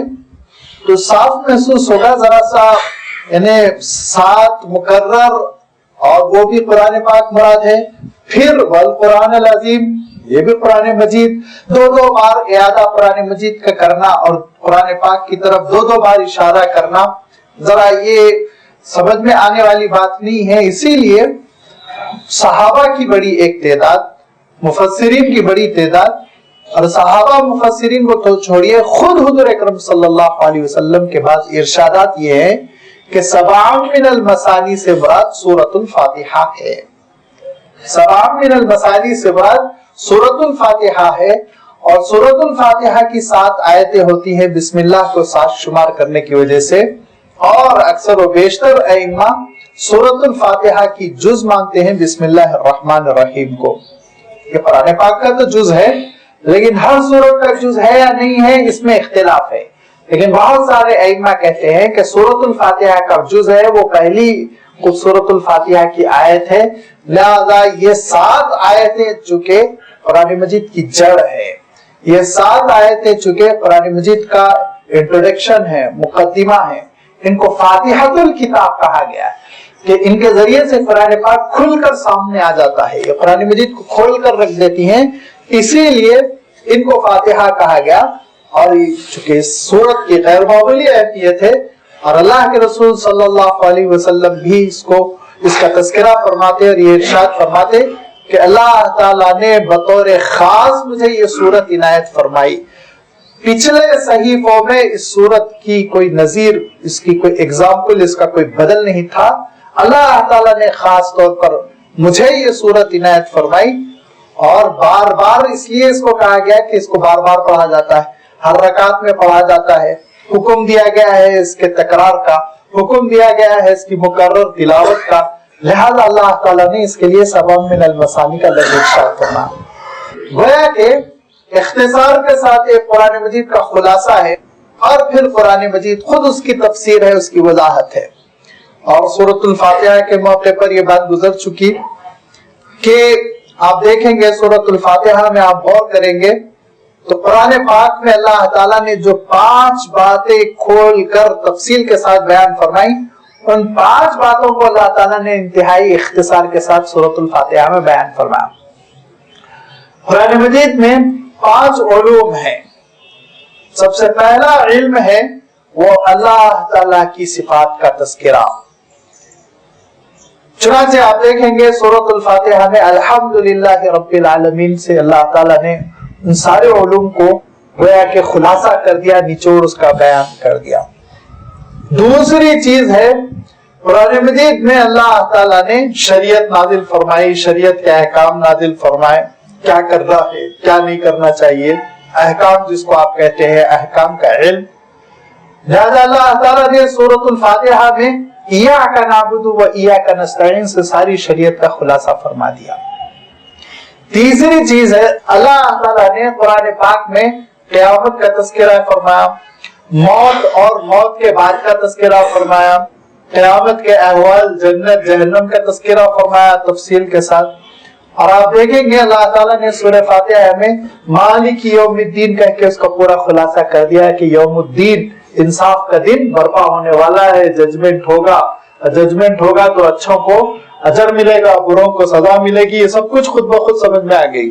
تو صاف محسوس ہوگا ذرا سا، یعنی 7 مکرر اور وہ بھی قرآن پاک مراد ہے، پھر والقرآن العظیم یہ بھی قرآن مجید، 2 بار اعادہ قرآن مجید کا کرنا اور قرآن پاک کی طرف 2 بار اشارہ کرنا، ذرا یہ سمجھ میں آنے والی بات نہیں ہے. اسی لیے صحابہ کی بڑی ایک تعداد، مفسرین کی بڑی تعداد اور صحابہ مفسرین کو تو چھوڑیے، خود حضور اکرم صلی اللہ علیہ وسلم کے بعد ارشادات یہ ہیں کہ 7 من المثانی سے مراد سورۃ الفاتحہ ہے، 7 من المثانی سے مراد سورۃ الفاتحہ ہے، اور سورۃ الفاتحہ کی 7 آیتیں ہوتی ہیں بسم اللہ کو 7 شمار کرنے کی وجہ سے، اور اکثر و بیشتر ائمہ سورۃ الفاتحہ کی جز مانتے ہیں بسم اللہ الرحمن الرحیم کو۔ یہ قرآن پاک کا تو جز ہے، لیکن ہر سورت کا جز ہے یا نہیں ہے اس میں اختلاف ہے، لیکن بہت سارے ائمہ کہتے ہیں کہ سورۃ الفاتحہ کا جز ہے وہ پہلی سورۃ الفاتحہ کی آیت ہے، لہذا یہ 7 آیتیں چونکہ قرآن مجید کی جڑ ہے، یہ 7 آیتیں چونکہ قرآن مجید کا انٹروڈکشن ہے، مقدمہ ہے، ان کو فاتحۃ الکتاب کہا گیا ہے کہ ان کے ذریعے سے قرآن پاک کھل کر سامنے آ جاتا ہے، یہ قرآن مجید کو کھول کر رکھ دیتی ہیں، اسی لیے ان کو فاتحہ کہا گیا۔ اور چونکہ اس سورت کی غیر معمولی اہمیت ہے، اور اللہ کے رسول صلی اللہ علیہ وسلم بھی اس کا تذکرہ فرماتے اور یہ ارشاد فرماتے کہ اللہ تعالیٰ نے بطور خاص مجھے یہ سورت عنایت فرمائی، پچھلے صحیفوں میں اس سورت کی کوئی نظیر، اس کی کوئی ایگزامپل، اس کا کوئی بدل نہیں تھا، اللہ تعالیٰ نے خاص طور پر مجھے یہ سورت عنایت فرمائی، اور بار بار اس لیے اس کو کہا گیا کہ اس کو بار بار پڑھا جاتا ہے، ہر رکعت میں پڑھا جاتا ہے، حکم دیا گیا ہے اس کے تکرار کا، حکم دیا گیا ہے اس کی مکرر تلاوت کا، لہذا اللہ تعالیٰ نے اس کے لیے 7 من المثانی کا لفظ ارشاد فرمایا۔ گویا کہ اختصار کے ساتھ ایک قرآن مجید کا خلاصہ ہے، اور پھر قرآن مجید خود اس کی تفسیر ہے، اس کی وضاحت ہے۔ اور سورۃ الفاتحہ کے موقع پر یہ بات گزر چکی کہ آپ دیکھیں گے سورۃ الفاتحہ میں آپ غور کریں گے تو قرآن پاک میں اللہ تعالیٰ نے جو 5 باتیں کھول کر تفصیل کے ساتھ بیان فرمائی، ان 5 باتوں کو اللہ تعالیٰ نے انتہائی اختصار کے ساتھ سورۃ الفاتحہ میں بیان فرمایا۔ قرآن مجید میں 5 علوم ہیں۔ سب سے پہلا علم ہے وہ اللہ تعالیٰ کی صفات کا تذکرہ۔ چنانچہ آپ دیکھیں گے سورۃ الفاتحہ میں الحمدللہ رب العالمین سے اللہ تعالیٰ نے ان سارے علوم کو گویا کہ خلاصہ کر دیا، نچوڑ اس کا بیان کر دیا۔ دوسری چیز ہے قرآن مجید میں اللہ تعالیٰ نے شریعت نازل فرمائی، شریعت کے احکام نازل فرمائے، کیا کرنا ہے کیا نہیں کرنا چاہیے، احکام جس کو آپ کہتے ہیں احکام کا علم۔ لہذا اللہ تعالیٰ نے سورۃ الفاتحہ میں ایاک نعبد و ایاک نستعین سے ساری شریعت کا خلاصہ فرما دیا۔ تیسری چیز ہے اللہ تعالیٰ نے قرآن پاک میں قیامت کا تذکرہ فرمایا، موت اور موت کے بعد کا تذکرہ فرمایا، قیامت کے احوال، جنت جہنم کا تذکرہ فرمایا تفصیل کے ساتھ۔ اور آپ دیکھیں گے اللہ تعالیٰ نے سورہ فاتحہ میں مالک یوم الدین کہہ کے اس کا پورا خلاصہ کر دیا کہ یوم الدین انصاف کا دن برپا ہونے والا ہے، ججمنٹ ہوگا تو اچھوں کو اجر ملے گا، بروں کو سزا ملے گی، یہ سب کچھ خود بخود سمجھ میں آ گئی۔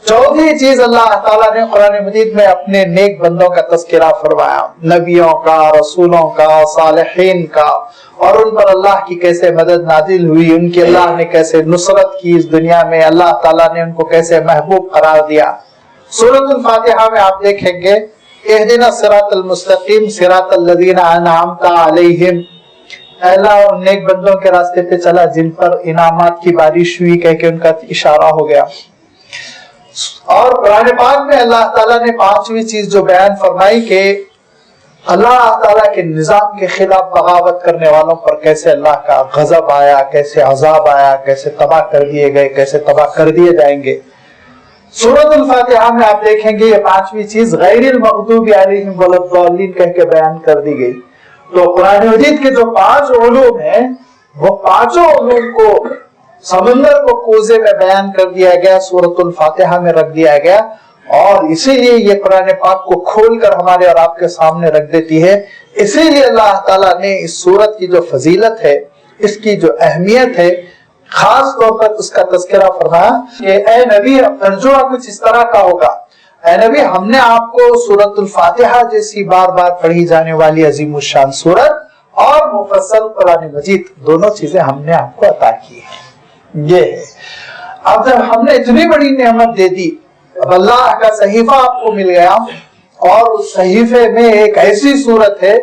چوتھی چیز اللہ تعالیٰ نے قرآن مجید میں اپنے نیک بندوں کا تذکرہ فرمایا، نبیوں کا، رسولوں کا، صالحین کا، اور ان پر اللہ کی کیسے مدد نازل ہوئی، ان کی اللہ نے کیسے نصرت کی اس دنیا میں، اللہ تعالیٰ نے ان کو کیسے محبوب قرار دیا۔ سورۃ الفاتحہ میں آپ دیکھیں گے اہدنا الصراط المستقیم صراط الذین انعمت علیہم، اے اللہ ان نیک بندوں کے راستے پہ چلا جن پر انعامات کی بارش ہوئی کہہ کے ان کا اشارہ ہو گیا۔ اور قرآن پاک میں اللہ تعالیٰ نے 5ویں چیز جو بیان فرمائی کہ اللہ تعالیٰ کے نظام کے خلاف بغاوت کرنے والوں پر کیسے اللہ کا غضب آیا، کیسے عذاب آیا، کیسے تباہ کر دیے گئے، کیسے تباہ کر دیے جائیں گے۔ سورۃ الفاتحہ میں آپ دیکھیں گے یہ 5ویں چیز غیر المغضوب علیہم ولا الضالین کہہ کے بیان کر دی گئی۔ تو قرآن مجید کے جو 5 علوم ہیں وہ 5 علوم کو سمندر کو کوزے میں بیان کر دیا گیا، سورۃ الفاتحہ میں رکھ دیا گیا، اور اسی لیے یہ قرآن پاک کو کھول کر ہمارے اور آپ کے سامنے رکھ دیتی ہے۔ اسی لیے اللہ تعالیٰ نے اس سورت کی جو فضیلت ہے، اس کی جو اہمیت ہے، خاص طور پر اس کا تذکرہ فرمایا کہ اے نبی ترجمہ کچھ اس طرح کا ہوگا، اے نبی ہم نے آپ کو سورۃ الفاتحہ جیسی بار بار پڑھی جانے والی عظیم الشان سورت اور مفصل قرآن مجید دونوں چیزیں ہم نے آپ کو عطا کی ہیں۔ یہ ہے اب جب ہم نے اتنی بڑی نعمت دے دی، اب اللہ کا صحیفہ آپ کو مل گیا اور اس صحیفے میں ایک ایسی صورت ہے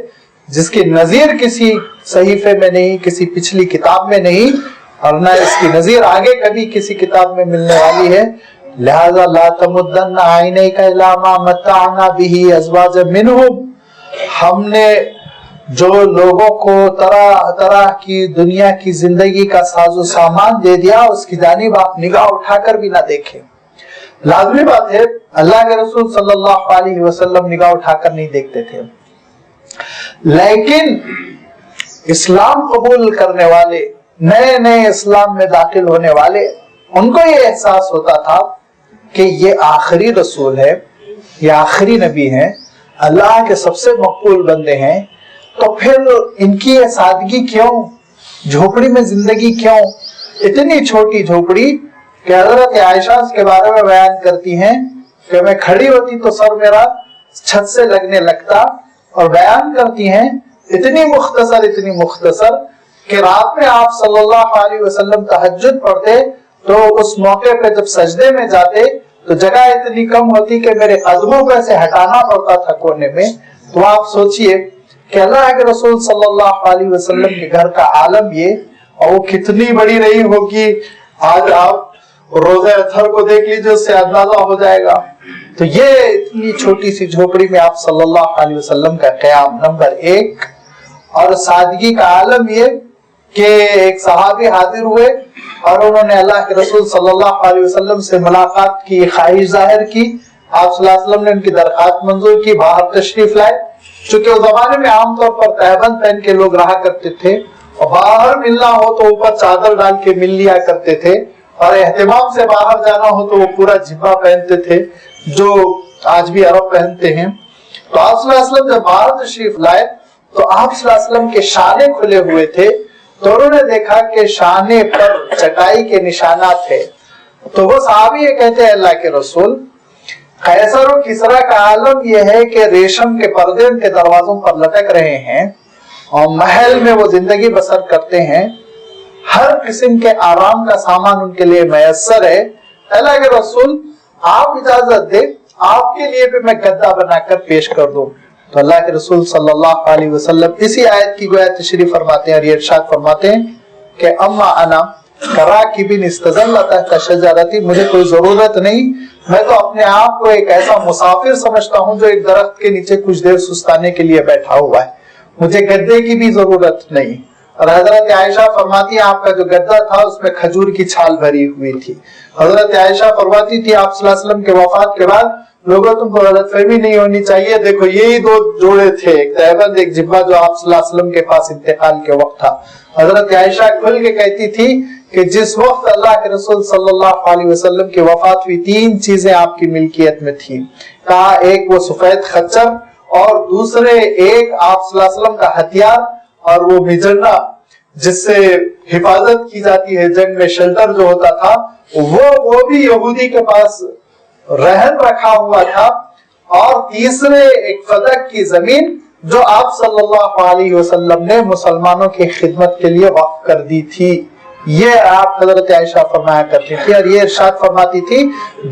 جس کی نظیر کسی صحیفے میں نہیں, کسی پچھلی کتاب میں نہیں, اور نہ اس کی نظیر آگے کبھی کسی کتاب میں ملنے والی ہے. لہذا لا تمدن عینیک الی ما متعنا به ازواجا منهم, ہم نے جو لوگوں کو طرح طرح کی دنیا کی زندگی کا ساز و سامان دے دیا اس کی جانب آپ نگاہ اٹھا کر بھی نہ دیکھیں. لازمی بات ہے اللہ کے رسول صلی اللہ علیہ وسلم نگاہ اٹھا کر نہیں دیکھتے تھے, لیکن اسلام قبول کرنے والے, نئے نئے اسلام میں داخل ہونے والے, ان کو یہ احساس ہوتا تھا کہ یہ آخری رسول ہے, یہ آخری نبی ہیں, اللہ کے سب سے مقبول بندے ہیں, تو پھر ان کی یہ سادگی کیوں, جھوپڑی میں زندگی کیوں, اتنی چھوٹی جھوپڑی کہ حضرت عائشہ اس کے بارے میں بیان کرتی ہیں کہ میں کھڑی ہوتی تو سر میرا چھت سے لگنے لگتا, اور بیان کرتی ہیں اتنی مختصر کہ رات میں آپ صلی اللہ علیہ وسلم تہجد پڑھتے تو اس موقع پہ جب سجدے میں جاتے تو جگہ اتنی کم ہوتی کہ میرے قدموں پہ سے ہٹانا پڑتا تھا کونے میں. تو آپ سوچئے کہ اللہ کے رسول صلی اللہ علیہ وسلم کے گھر کا عالم یہ, اور وہ کتنی بڑی رہی ہوگی. آج آپ روزہ اطہر کو دیکھ لیجیے, اس سے اندازہ ہو جائے گا. تو یہ اتنی چھوٹی سی جھوپڑی میں آپ صلی اللہ علیہ وسلم کا قیام نمبر 1, اور سادگی کا عالم یہ کہ ایک صحابی حاضر ہوئے اور انہوں نے اللہ کے رسول صلی اللہ علیہ وسلم سے ملاقات کی خواہش ظاہر کی. آپ صلی اللہ علیہ وسلم نے ان کی درخواست منظور کی, باہر تشریف لائے. چونکہ اس زمانے میں عام طور پر تہبند پہن کے لوگ رہا کرتے تھے, اور باہر ملنا ہو تو اوپر چادر ڈال کے مل لیا کرتے تھے, اور اہتمام سے باہر جانا ہو تو وہ پورا جبہ پہنتے تھے جو آج بھی عرب پہنتے ہیں. تو آپ صلی اللہ علیہ وسلم جب باہر تشریف لائے تو آپ صلی اللہ علیہ وسلم کے شانے کھلے ہوئے تھے, تو انہوں نے دیکھا کہ شانے پر چٹائی کے نشانات ہیں. تو وہ صحابی یہ کہتے ہیں اللہ کے رسول, قیصر و کسریٰ کا عالم یہ ہے کہ ریشم کے پردے ان کے دروازوں پر لٹک رہے ہیں اور محل میں وہ زندگی بسر کرتے ہیں, ہر قسم کے آرام کا سامان ان کے لیے میسر ہے. اللہ کے رسول آپ اجازت دیں, آپ کے لیے بھی میں گدا بنا کر پیش کر دوں. تو اللہ کے رسول صلی اللہ علیہ وسلم اسی آیت کی گویا تشریح فرماتے ہیں اور یہ ارشاد فرماتے ہیں کہ اما انا کراکبن استظل تحت شجرۃ, مجھے کوئی ضرورت نہیں, میں تو اپنے آپ کو ایک ایسا مسافر سمجھتا ہوں جو ایک درخت کے نیچے کچھ دیر سستانے کے لیے بیٹھا ہوا ہے, مجھے گدے کی بھی ضرورت نہیں. اور حضرت عائشہ فرماتی ہیں آپ کا جو گدا تھا اس میں کھجور کی چھال بھری ہوئی تھی. حضرت عائشہ فرماتی تھی آپ صلی اللہ علیہ وسلم کے وفات کے بعد, لوگوں تم کو غلط فہمی نہیں ہونی چاہیے, دیکھو یہی 2 جوڑے تھے, ایک تہبند ایک جبہ, جو آپ صلی اللہ علیہ وسلم کے پاس انتقال کے وقت تھا. حضرت عائشہ کھل کے کہتی تھی کہ جس وقت اللہ کے رسول صلی اللہ علیہ وسلم کی وفات ہوئی 3 چیزیں آپ کی ملکیت میں تھی. کہا ایک وہ سفید خچر, اور دوسرے ایک آپ صلی اللہ علیہ وسلم کا ہتھیار, اور وہ مجنہ جس سے حفاظت کی جاتی ہے جنگ میں, شیلٹر جو ہوتا تھا وہ بھی یہودی کے پاس رہن رکھا ہوا تھا, اور تیسرے ایک فدق کی زمین جو آپ صلی اللہ علیہ وسلم نے مسلمانوں کی خدمت کے لیے وقف کر دی تھی. یہ آپ حضرت عائشہ فرمایا کرتی تھی, اور یہ ارشاد فرماتی تھی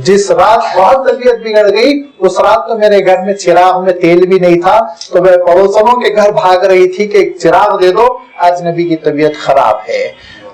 جس رات بہت طبیعت بگڑ گئی اس رات تو میرے گھر میں چراغ میں تیل بھی نہیں تھا, تو میں پڑوسنوں کے گھر بھاگ رہی تھی کہ ایک چراغ دے دو, آج نبی کی طبیعت خراب ہے,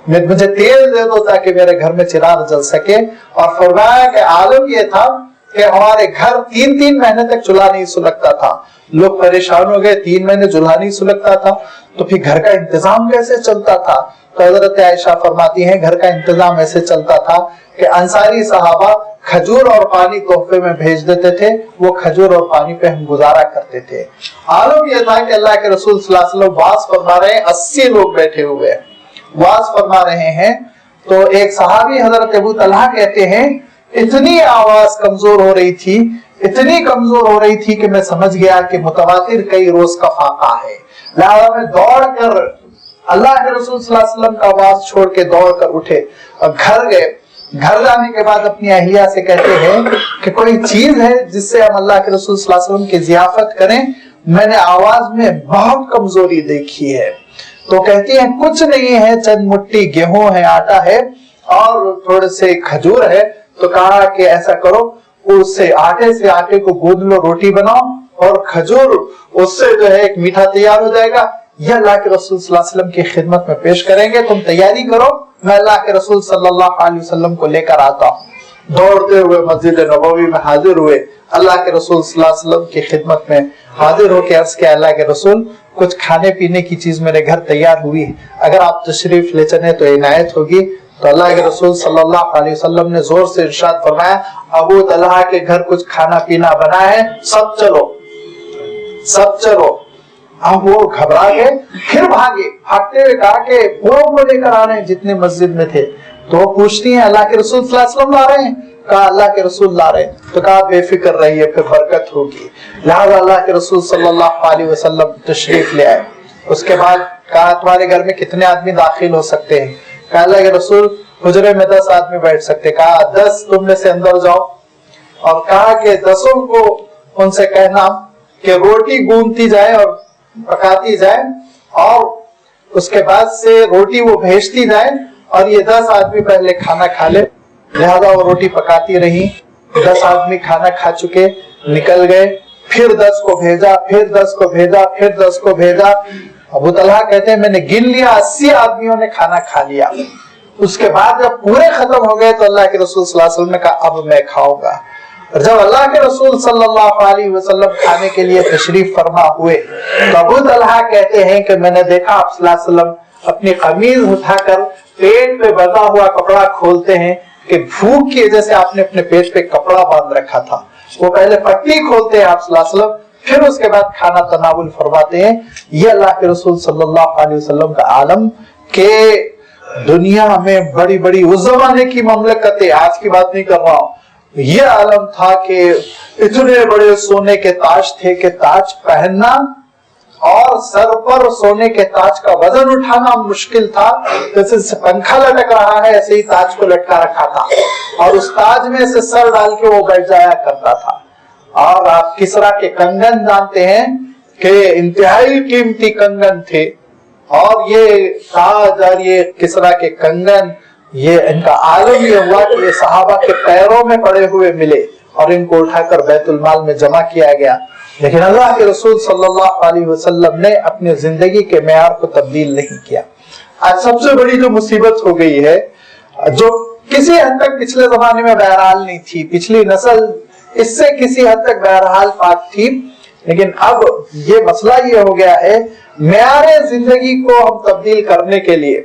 مجھے تیل دے دو تاکہ میرے گھر میں چراغ جل سکے. اور فرمایا کہ عالم یہ تھا کہ ہمارے گھر 3 مہینے تک چولہا نہیں سلگتا تھا, لوگ پریشان ہو گئے, 3 مہینے چولہا نہیں سلگتا تھا, تو پھر گھر کا انتظام کیسے چلتا تھا؟ تو حضرت عائشہ فرماتی ہیں گھر کا انتظام ایسے چلتا تھا کہ انصاری صحابہ کھجور اور پانی تحفے میں بھیج دیتے تھے, وہ کھجور اور پانی پہ ہم گزارا کرتے تھے. عالم یہ تھا کہ اللہ کے رسول صلی اللہ علیہ وسلم واز فرما رہے ہیں, 80 لوگ بیٹھے ہوئے واز فرما رہے ہیں. تو ایک صحابی حضرت ابو طلحہ کہتے ہیں اتنی آواز کمزور ہو رہی تھی, اتنی کمزور ہو رہی تھی کہ میں سمجھ گیا کہ متواتر کئی روز کا فاقہ ہے. لہذا میں دوڑ کر اللہ کے رسول صلی اللہ علیہ وسلم کا آواز چھوڑ کے دوڑ کر اٹھے اور گھر گئے. گھر جانے کے بعد اپنی اہلیہ سے کہتے ہیں کہ کوئی چیز ہے جس سے ہم اللہ کے رسول صلی اللہ علیہ وسلم کی ضیافت کریں, میں نے آواز میں بہت کمزوری دیکھی ہے. تو کہتی ہیں کچھ نہیں ہے, چند مٹھی گیہوں ہے, آٹا ہے اور تھوڑے سے کھجور ہے. تو کہا کہ ایسا کرو اس سے آٹے کو گوندھ لو، روٹی بناؤ، اور کھجور اس سے جو ہے ایک میٹھا تیار ہو جائے گا، یہ اللہ کے رسول صلی اللہ علیہ وسلم کی خدمت میں پیش کریں گے، تم تیاری کرو، میں اللہ کے رسول صلی اللہ علیہ وسلم کو لے کر آتا ہوں۔ دوڑتے ہوئے مسجد نبوی میں حاضر ہوئے، اللہ کے رسول صلی اللہ علیہ وسلم کی خدمت میں حاضر ہو کے عرض کیا، اللہ کے رسول کچھ کھانے پینے کی چیز میرے گھر تیار ہوئی ہے، اگر آپ تشریف لے چلیں تو عنایت ہوگی۔ تو اللہ کے رسول صلی اللہ علیہ وسلم نے زور سے ارشاد فرمایا، ابو طلحہ کے گھر کچھ کھانا پینا بنا ہے، سب چلو سب چلو۔ اب وہ گھبرا گئے، پھر بھاگتے ہوئے کہا کہ وہ لے کر آ رہے ہیں جتنے مسجد میں تھے۔ تو وہ پوچھتی ہیں اللہ کے رسول صلی اللہ علیہ وسلم لا رہے ہیں؟ کہا اللہ کے رسول لا رہے ہیں۔ تو کہا بے فکر رہیے، پھر برکت ہوگی۔ لہذا اللہ کے رسول صلی اللہ علیہ وسلم تشریف لے آئے۔ اس کے بعد کہا تمہارے گھر میں کتنے آدمی داخل ہو سکتے ہیں؟ کہا اللہ کے رسول حجرے میں 10 آدمی بیٹھ سکتے۔ کہا 10 تم میں سے اندر جاؤ، اور کہا کہ 10 کو ان سے کہنا کہ روٹی گوندتی جائے اور پکاتی جائے، اور اس کے بعد سے روٹی وہ بھیجتی جائے، اور یہ 10 آدمی پہلے کھانا کھا لے۔ لہذا وہ روٹی پکاتی رہی، 10 آدمی کھانا کھا چکے نکل گئے، پھر 10 کو بھیجا، پھر 10 کو بھیجا، پھر 10 کو بھیجا۔ ابو طلحہ کہتے ہیں میں نے گن لیا 80 آدمیوں نے کھانا کھا لیا۔ اس کے بعد جب پورے ختم ہو گئے تو اللہ کے رسول صلی اللہ علیہ وسلم نے کہا اب میں کھاؤں گا۔ اور جب اللہ کے رسول صلی اللہ علیہ وسلم کھانے کے لیے تشریف فرما ہوئے تو ابو طلحہ کہتے ہیں کہ میں نے دیکھا آپ صلی اللہ علیہ وسلم اپنی قمیض اٹھا کر پیٹ پہ بندھا ہوا کپڑا کھولتے ہیں کہ بھوک کی وجہ سے آپ نے اپنے پیٹ پہ کپڑا باندھ رکھا تھا۔ وہ پہلے پٹی کھولتے ہیں آپ صلی اللہ علیہ وسلم، پھر اس کے بعد کھانا تناول فرماتے ہیں۔ یہ اللہ کے رسول صلی اللہ علیہ وسلم کا عالم کہ دنیا میں بڑی بڑی اس زمانے کی مملکتیں، آج کی بات نہیں کر رہا ہوں، یہ عالم تھا کہ اتنے بڑے سونے کے تاج تھے کہ تاج پہننا اور سر پر سونے کے تاج کا وزن اٹھانا مشکل تھا۔ جیسے پنکھا لٹک رہا ہے ایسے ہی تاج کو لٹکا رکھا تھا، اور اس تاج میں سے سر ڈال کے وہ بیٹھ جایا کرتا تھا۔ اور آپ کسرا کے کنگن جانتے ہیں کہ انتہائی قیمتی کنگن تھے، اور یہ تاج اور یہ کسرا کے کنگن، یہ ان کا عالم یہ ہوا کہ یہ صحابہ کے پیروں میں پڑے ہوئے ملے اور ان کو اٹھا کر بیت المال میں جمع کیا گیا۔ لیکن اللہ کے رسول صلی اللہ علیہ وسلم نے اپنی زندگی کے معیار کو تبدیل نہیں کیا۔ آج سب سے بڑی جو مصیبت ہو گئی ہے، جو کسی حد تک پچھلے زمانے میں بہرحال نہیں تھی، پچھلی نسل اس سے کسی حد تک بہرحال پاک تھی، لیکن اب یہ مسئلہ یہ ہو گیا ہے، معیار زندگی کو ہم تبدیل کرنے کے لیے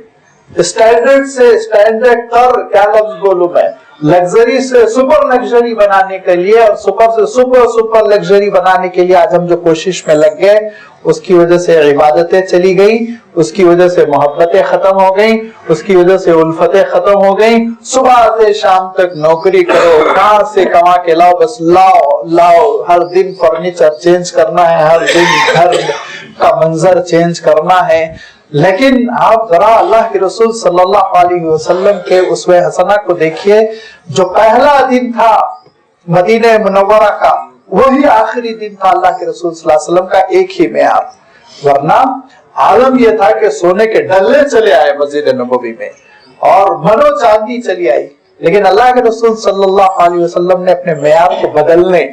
اسٹینڈرڈ سے اسٹینڈرڈ تر، کیا لفظ بولوں میں، لگژری سے سپر لگژری بنانے کے لیے اور سپر سے سپر لگژری بنانے کے لیے آج ہم جو کوشش میں لگ گئے، اس کی وجہ سے عبادتیں چلی گئی، اس کی وجہ سے محبتیں ختم ہو گئیں، اس کی وجہ سے الفتیں ختم ہو گئیں۔ صبح سے شام تک نوکری کرو، کہاں سے کما کے لاؤ، بس لاؤ، ہر دن فرنیچر چینج کرنا ہے، ہر دن گھر کا منظر چینج کرنا ہے۔ لیکن آپ ذرا اللہ کے رسول صلی اللہ علیہ وسلم کے اسوہ حسنہ کو دیکھیے، جو پہلا دن تھا مدینہ منورہ کا وہی آخری دن تھا اللہ کے رسول صلی اللہ علیہ وسلم کا، ایک ہی معیار۔ ورنہ عالم یہ تھا کہ سونے کے ڈلے چلے آئے مسجد نبوی میں اور منو چاندی چلی آئی، لیکن اللہ کے رسول صلی اللہ علیہ وسلم نے اپنے معیار کو بدلنے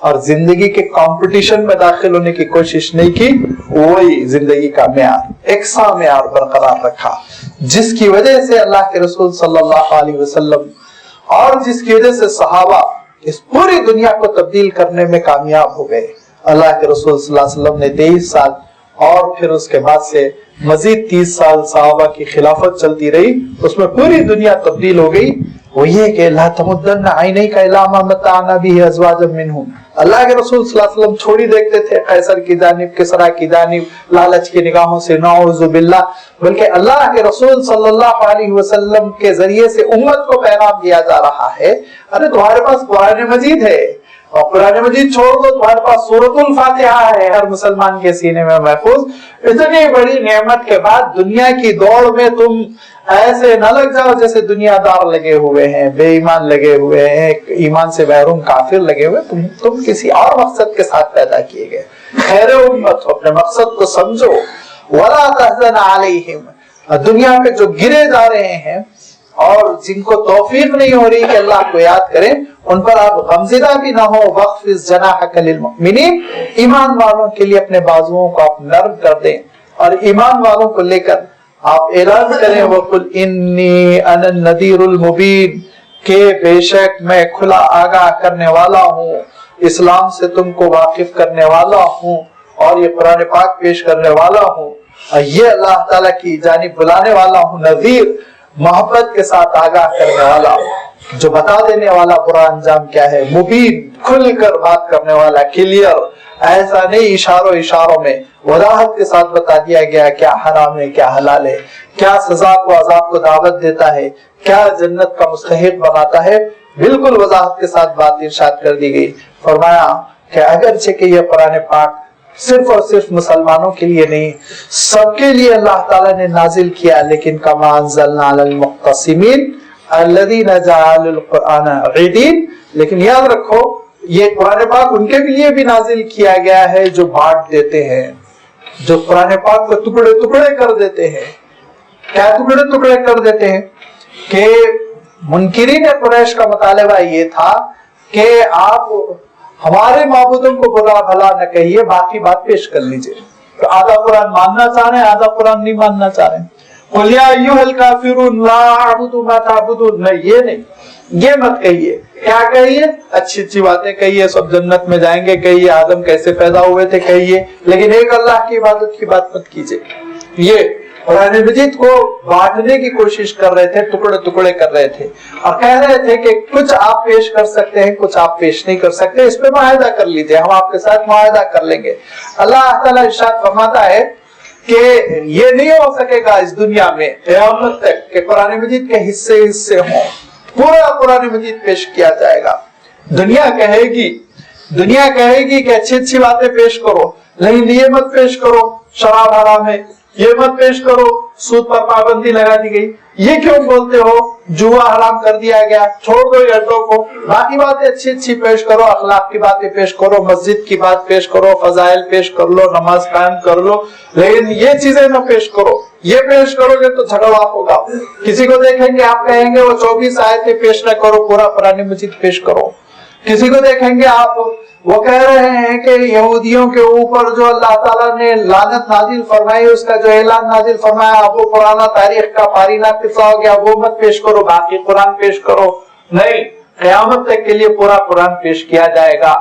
اور زندگی کے کمپٹیشن میں داخل ہونے کی کوشش نہیں کی، وہی زندگی کا معیار، یکساں معیار برقرار رکھا، جس کی وجہ سے اللہ کے رسول صلی اللہ علیہ وسلم اور جس کی وجہ سے صحابہ اس پوری دنیا کو تبدیل کرنے میں کامیاب ہو گئے۔ اللہ کے رسول صلی اللہ علیہ وسلم نے 23 سال اور پھر اس کے بعد سے مزید 30 سال صحابہ کی خلافت چلتی رہی، اس میں پوری دنیا تبدیل ہو گئی۔ وہ یہ کہ لا تمدن عینیک الی ما متعنا به ازواجا منهم، اللہ کے رسول صلی اللہ علیہ وسلم چھوڑی دیکھتے تھے قیصر کی جانب، کسرا کی جانب، لالچ کی نگاہوں سے، نعوذ باللہ، بلکہ اللہ کے رسول صلی اللہ علیہ وسلم کے ذریعے سے امت کو پیغام دیا جا رہا ہے، ارے تمہارے پاس قرآن مجید ہے، اور قرآن مجید چھوڑ دو تمہارے پاس سورۃ الفاتحہ ہے ہر مسلمان کے سینے میں محفوظ۔ اتنی بڑی نعمت کے بعد دنیا کی دوڑ میں تم ایسے نہ لگ جاؤ جیسے دنیا دار لگے ہوئے ہیں، بے ایمان لگے ہوئے ہیں، ایمان سے محروم کافر لگے ہوئے، تم کسی اور مقصد کے ساتھ پیدا کیے گئے، خیر امت ہو، اپنے مقصد کو سمجھو۔ ولا تحزن علیہم، دنیا پہ جو گرے جا رہے ہیں اور جن کو توفیق نہیں ہو رہی کہ اللہ کو یاد کریں ان پر آپ غمزدہ بھی نہ ہو. وَخْفِضْ جَنَاحَكَ لِلْمُؤْمِنِينَ, ایمان والوں کے لیے اپنے بازوؤں کو آپ نرم کر دیں اور ایمان والوں کو لے کر آپ اعلان کریں وَقُلْ إِنِّي أَنَا النَّذِيرُ الْمُبِينُ, کہ بے شک میں کھلا آگاہ کرنے والا ہوں, اسلام سے تم کو واقف کرنے والا ہوں اور یہ قرآن پاک پیش کرنے والا ہوں, یہ اللہ تعالیٰ کی جانب بلانے والا ہوں. نذیر, محبت کے ساتھ آگاہ کرنے والا, جو بتا دینے والا برا انجام کیا ہے. مبین, کھل کر بات کرنے والا, کلیئر, ایسا نہیں اشاروں میں وضاحت کے ساتھ بتا دیا گیا کیا حرام ہے کیا حلال ہے, کیا سزا کو عذاب کو دعوت دیتا ہے, کیا جنت کا مستحق بناتا ہے. بالکل وضاحت کے ساتھ بات ارشاد کر دی گئی. فرمایا کہ اگرچہ کہ یہ قرآن پاک صرف اور صرف مسلمانوں کے لیے نہیں سب کے لیے اللہ تعالیٰ نے نازل کیا, لیکن کما انزلنا علی المقتسمین الذین جعلوا القرآن عیدین, لیکن یاد رکھو یہ قرآن پاک ان کے لیے بھی نازل کیا گیا ہے جو بانٹ دیتے ہیں, جو قرآن پاک کو ٹکڑے ٹکڑے کر دیتے ہیں. کیا ٹکڑے ٹکڑے کر دیتے ہیں کہ منکرین قریش کا مطالبہ یہ تھا کہ آپ ہمارے معبودوں کو برا بھلا نہ کہیے, باقی بات پیش کر لیجئے. تو آدھا قرآن ماننا چاہ رہے ہیں, آدھا قرآن نہیں ماننا چاہ رہے ہیں. قُلْ يَا أَيُّهَا الْكَافِرُونَ لَا أَعْبُدُ مَا تَعْبُدُونَ, نہیں یہ نہیں, یہ مت کہیے. کیا کہیے؟ اچھی اچھی باتیں کہیے, سب جنت میں جائیں گے کہیے, آدم کیسے پیدا ہوئے تھے کہیے, لیکن ایک اللہ کی عبادت کی بات مت کیجئے. یہ قرآن مجید کو بانٹنے کی کوشش کر رہے تھے, ٹکڑے ٹکڑے کر رہے تھے اور کہہ رہے تھے کہ کچھ آپ پیش کر سکتے ہیں کچھ آپ پیش نہیں کر سکتے, اس پہ معاہدہ کر لیجئے, ہم آپ کے ساتھ معاہدہ کر لیں گے. اللہ تعالیٰ ارشاد فرماتا ہے کہ یہ نہیں ہو سکے گا اس دنیا میں قیامت تک کہ قرآن مجید کے حصے ہوں, پورا قرآن مجید پیش کیا جائے گا. دنیا کہے گی کہ اچھی اچھی باتیں پیش کرو, لیکن یہ مت پیش کرو شراب حرام ہے, یہ مت پیش کرو سود پر پابندی لگا دی گئی, یہ کیوں بولتے ہو جوا حرام کر دیا گیا, چھوڑ دو یہ اڈوں کو, باقی باتیں اچھی اچھی پیش کرو, اخلاق کی باتیں پیش کرو, مسجد کی بات پیش کرو, فضائل پیش کر لو, نماز قائم کر لو, لیکن یہ چیزیں نہ پیش کرو. یہ پیش کرو گے تو جھگڑا ہوگا. کسی کو دیکھیں گے آپ کہیں گے وہ 24 آیتیں پیش نہ کرو, پورا قرآن مجید پیش کرو. کسی کو دیکھیں گے آپ وہ کہہ رہے ہیں کہ یہودیوں کے اوپر جو اللہ تعالیٰ نے لعنت نازل فرمائی اس کا جو اعلان نازل فرمایا اب وہ پرانا تاریخ کا پارینہ قصہ ہو گیا, وہ مت پیش کرو, باقی قرآن پیش کرو. نہیں, قیامت تک کے لیے پورا قرآن پیش کیا جائے گا.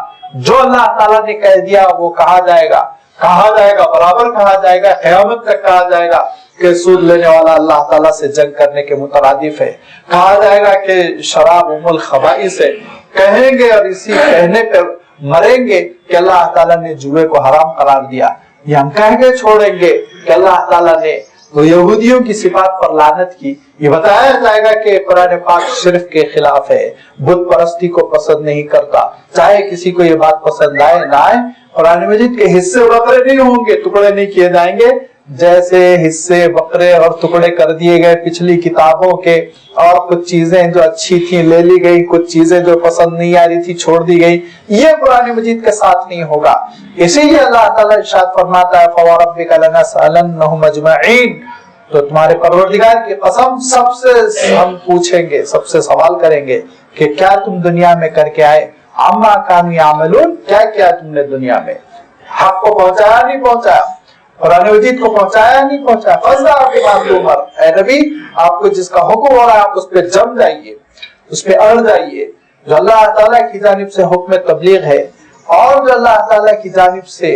جو اللہ تعالیٰ نے کہہ دیا وہ کہا جائے گا, برابر کہا جائے گا, قیامت تک کہا جائے گا کہ سود لینے والا اللہ تعالیٰ سے جنگ کرنے کے مترادف ہے, کہا جائے گا کہ شراب ام الخبائث ہے. کہیں گے اور اسی کہنے پر مریں گے کہ اللہ تعالیٰ نے جوئے کو حرام قرار دیا. یہ ہم کہہ کے چھوڑیں گے کہ اللہ تعالیٰ نے وہ یہودیوں کی صفات پر لعنت کی. یہ بتایا جائے گا کہ قرآن پاک شرک کے خلاف ہے, بت پرستی کو پسند نہیں کرتا, چاہے کسی کو یہ بات پسند آئے نہ آئے. قرآن مجید کے حصے بکرے نہیں ہوں گے, ٹکڑے نہیں کیے جائیں گے, جیسے حصے بکرے اور ٹکڑے کر دیے گئے پچھلی کتابوں کے, اور کچھ چیزیں جو اچھی تھیں لے لی گئی, کچھ چیزیں جو پسند نہیں آ رہی تھی چھوڑ دی گئی. یہ قرآن مجید کے ساتھ نہیں ہوگا. اسی لیے اللہ تعالیٰ ارشاد فرماتا ہے فَوَرَبِّكَ لَنَسْأَلَنَّهُمْ أَجْمَعِينَ, تو تمہارے پروردگار کی قسم سب سے ہم پوچھیں گے, سب سے سوال کریں گے کہ کیا تم دنیا میں کر کے آئے, عَمَّا كَانُوا يَعْمَلُونَ, کیا کیا تم نے دنیا میں, حق کو پہنچایا نہیں پہنچایا, قرآن مجید کو پہنچایا نہیں پہنچایا. فضلہ بما تؤمر, اے نبی آپ کو جس کا حکم ہو رہا ہے آپ اس پہ جم جائیے, اس پہ اڑ جائیے. جو اللہ تعالیٰ کی جانب سے حکم تبلیغ ہے اور جو اللہ تعالیٰ کی جانب سے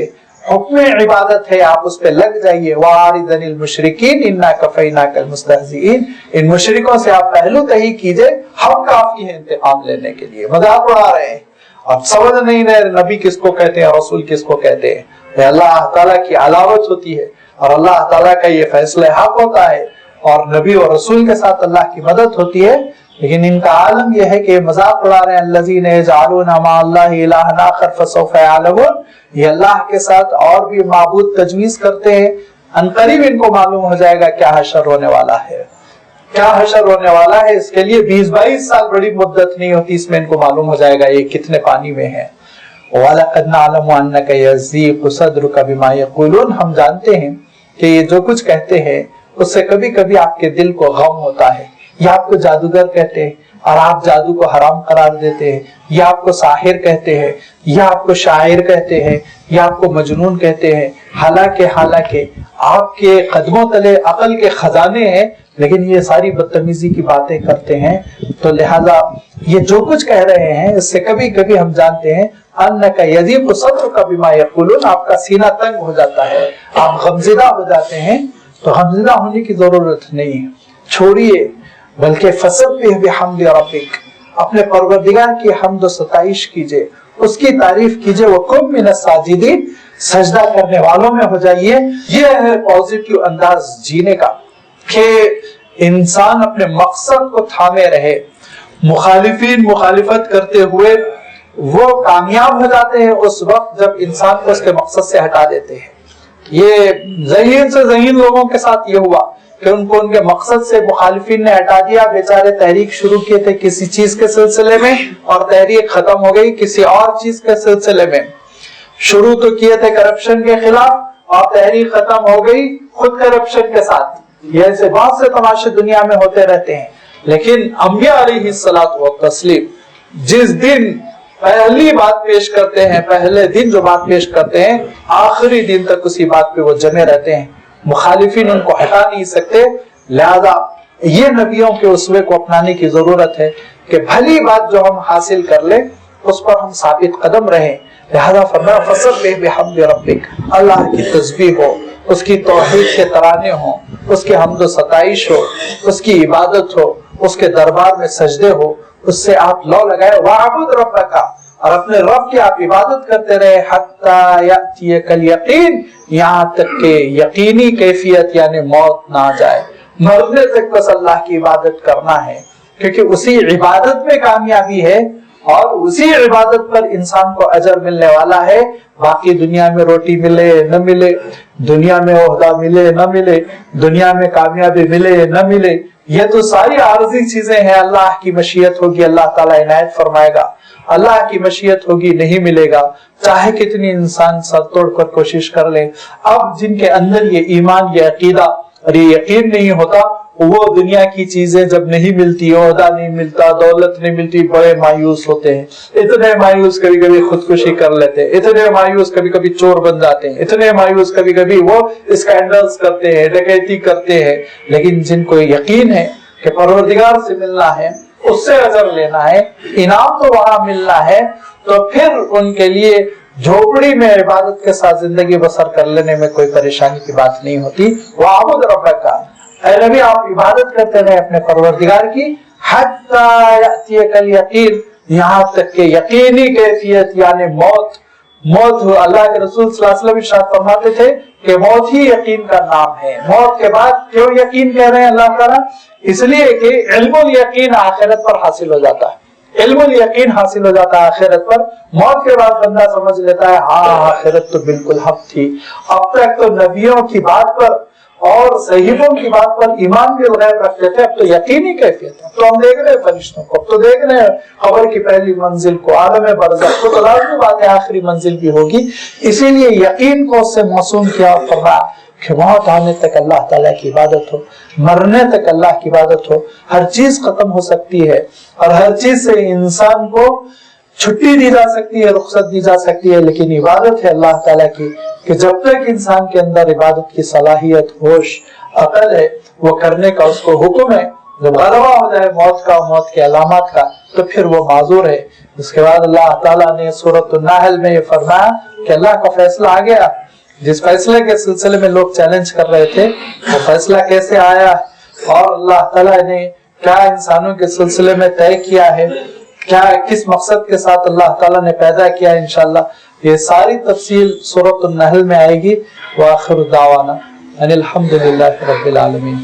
حکم عبادت ہے آپ اس پہ لگ جائیے. وَعَارِضَ الْمُشْرِكِينَ إِنَّا كَفَيْنَاكَ الْمُسْتَهْزِئِينَ, ان مشرکوں سے آپ پہلو تہی کیجئے, ہم کافی ہیں انتقام لینے کے لیے. مذاق اڑا رہے ہیں, اب سمجھ نہیں رہے نبی کس کو کہتے ہیں, رسول کس کو کہتے ہیں. اللہ تعالیٰ کی علاوت ہوتی ہے اور اللہ تعالیٰ کا یہ فیصلہ حق ہوتا ہے اور نبی اور رسول کے ساتھ اللہ کی مدد ہوتی ہے. لیکن ان کا عالم یہ ہے کہ مذاق اڑا رہے ہیں. الذین یجعلون مع اللہ الہا آخر فسوف یعلمون, یہ اللہ کے ساتھ اور بھی معبود تجویز کرتے ہیں. عنقریب ان کو معلوم ہو جائے گا کیا حشر ہونے والا ہے, کیا حشر ہونے والا ہے. اس کے لیے 20-22 سال بڑی مدت نہیں ہوتی, اس میں ان کو معلوم ہو جائے گا یہ کتنے پانی میں ہیں. وَلَقَدْ نَعْلَمُ أَنَّكَ يَضِيقُ صَدْرُكَ بِمَا يَقُولُونَ, ہم جانتے ہیں کہ یہ جو کچھ کہتے ہیں اس سے کبھی کبھی آپ کے دل کو غم ہوتا ہے. یہ آپ کو جادوگر کہتے ہیں اور آپ جادو کو حرام قرار دیتے ہیں، یہ آپ کو ساحر کہتے ہیں، یہ آپ کو شاعر کہتے ہیں، یہ آپ کو مجنون کہتے ہیں، حالانکہ آپ کے قدموں تلے عقل کے خزانے ہیں، لیکن یہ ساری بدتمیزی کی باتیں کرتے ہیں۔ تو لہذا یہ جو کچھ کہہ رہے ہیں اس سے کبھی کبھی ہم جانتے ہیں انک یضیق صدرک بما یقولون، آپ کا سینہ تنگ ہو جاتا ہے، آپ غمزدہ ہو جاتے ہیں۔ تو غمزدہ ہونے کی ضرورت نہیں ہے، چھوڑیے، بلکہ فسبح بحمد ربک، اپنے پروردگار کی حمد و ستائش کیجئے، اس کی تعریف کیجئے، وکن من الساجدین، سجدہ کرنے والوں میں ہو جائیے۔ یہ ہے پازیٹیو انداز جینے کا کہ انسان اپنے مقصد کو تھامے رہے۔ مخالفین مخالفت کرتے ہوئے وہ کامیاب ہو جاتے ہیں اس وقت جب انسان کو اس کے مقصد سے ہٹا دیتے ہیں۔ یہ ذہین سے ذہین لوگوں کے ساتھ یہ ہوا کہ ان کو ان کے مقصد سے مخالفین نے ہٹا دیا، بیچارے تحریک شروع کیے تھے کسی چیز کے سلسلے میں اور تحریک ختم ہو گئی کسی اور چیز کے سلسلے میں۔ شروع تو کیے تھے کرپشن کے خلاف اور تحریک ختم ہو گئی خود کرپشن کے ساتھ۔ یہ ایسے بہت سے تماشے دنیا میں ہوتے رہتے ہیں، لیکن انبیاء علیہ الصلوۃ والتسلیم جس دن پہلی بات پیش کرتے ہیں، پہلے دن جو بات پیش کرتے ہیں، آخری دن تک اسی بات پہ وہ جمے رہتے ہیں، مخالفین ان کو ہٹا نہیں سکتے۔ لہذا یہ نبیوں کے اسوے کو اپنانے کی ضرورت ہے کہ بھلی بات جو ہم حاصل کر لیں اس پر ہم ثابت قدم رہیں۔ لہذا فرمایا فسبح بحمد ربک، اللہ کی تسبیح ہو، اس کی توحید کے ترانے ہوں، اس کی حمد و ستائش ہو، اس کی عبادت ہو، اس کے دربار میں سجدے ہو، اس سے آپ لو لگائے، وَاعْبُدْ رَبَّكَ، اور اپنے رب کی آپ عبادت کرتے رہے، حَتَّى يَأْتِيَكَ الْيَقِينُ، یہاں تک کہ یقینی کیفیت یعنی موت نہ آ جائے۔ مرنے تک بس اللہ کی عبادت کرنا ہے، کیونکہ اسی عبادت میں کامیابی ہے اور اسی عبادت پر انسان کو اجر ملنے والا ہے۔ باقی دنیا میں روٹی ملے نہ ملے، دنیا میں عہدہ ملے نہ ملے، دنیا میں کامیابی ملے نہ ملے، یہ تو ساری عارضی چیزیں ہیں۔ اللہ کی مشیت ہوگی اللہ تعالیٰ عنایت فرمائے گا، اللہ کی مشیت ہوگی نہیں ملے گا، چاہے کتنی انسان سر توڑ کر کوشش کر لے۔ اب جن کے اندر یہ ایمان، یہ عقیدہ اور یہ یقین نہیں ہوتا، وہ دنیا کی چیزیں جب نہیں ملتی، عہدہ نہیں ملتا، دولت نہیں ملتی، بڑے مایوس ہوتے ہیں۔ اتنے مایوس کبھی کبھی خودکشی کر لیتے ہیں، اتنے مایوس کبھی کبھی چور بن جاتے ہیں، اتنے مایوس کبھی کبھی وہ اسکینڈلز کرتے ہیں، ڈکیتی کرتے ہیں۔ لیکن جن کو یقین ہے کہ پروردگار سے ملنا ہے، اس سے اجر لینا ہے، انعام تو وہاں ملنا ہے، تو پھر ان کے لیے جھوپڑی میں عبادت کے ساتھ زندگی بسر کر لینے میں کوئی پریشانی کی بات نہیں ہوتی۔ وَاعْبُدْ رَبَّكَ، اے نبی آپ عبادت کرتے رہے اپنے پروردگار کی، حَتَّى يَأْتِيَكَ الْيَقِينُ، یہاں تک کہ یقینی کیفیت یعنی موت اللہ کے رسول صلی اللہ علیہ وسلم ارشاد فرماتے تھے کہ موت ہی یقین کا نام ہے۔ موت کے بعد کیوں یقین کہہ رہے ہیں اللہ تعالیٰ؟ اس لیے کہ علم الیقین آخرت پر حاصل ہو جاتا ہے، علم الیقین حاصل ہو جاتا ہے آخرت پر۔ موت کے بعد بندہ سمجھ لیتا ہے ہاں آخرت تو بالکل حق تھی۔ اب تک تو نبیوں کی بات پر اور صحیفوں کی بات پر ایمان بھی غیب رکھتے تھے، اب تو یقینی کیفیت ہے، تو ہم دیکھ رہے ہیں فرشتوں کو، اب تو دیکھ رہے ہیں قبر کی پہلی منزل کو، عالم برزخ کو، تو لازمی بات ہے آخری منزل بھی ہوگی۔ اسی لیے یقین کو اس سے موسوم کیا اور فرمایا کہ موت آنے تک اللہ تعالیٰ کی عبادت ہو، مرنے تک اللہ کی عبادت ہو۔ ہر چیز ختم ہو سکتی ہے اور ہر چیز سے انسان کو چھٹی دی جا سکتی ہے، رخصت دی جا سکتی ہے، لیکن عبادت ہے اللہ تعالیٰ کی کہ جب تک انسان کے اندر عبادت کی صلاحیت، ہوش، عقل ہے، وہ کرنے کا اس کو حکم ہے۔ جب غلبہ ہو جائے موت کا، موت کے علامات کا، تو پھر وہ معذور ہے۔ اس کے بعد اللہ تعالیٰ نے سورۃ النحل میں یہ فرمایا کہ اللہ کا فیصلہ آ گیا۔ جس فیصلے کے سلسلے میں لوگ چیلنج کر رہے تھے، وہ فیصلہ کیسے آیا اور اللہ تعالیٰ نے کیا انسانوں کے سلسلے میں طے کیا ہے، کیا کس مقصد کے ساتھ اللہ تعالیٰ نے پیدا کیا، انشاءاللہ یہ ساری تفصیل سورۃ النحل میں آئے گی۔ وآخر دعوانا ان الحمد للہ رب العالمین۔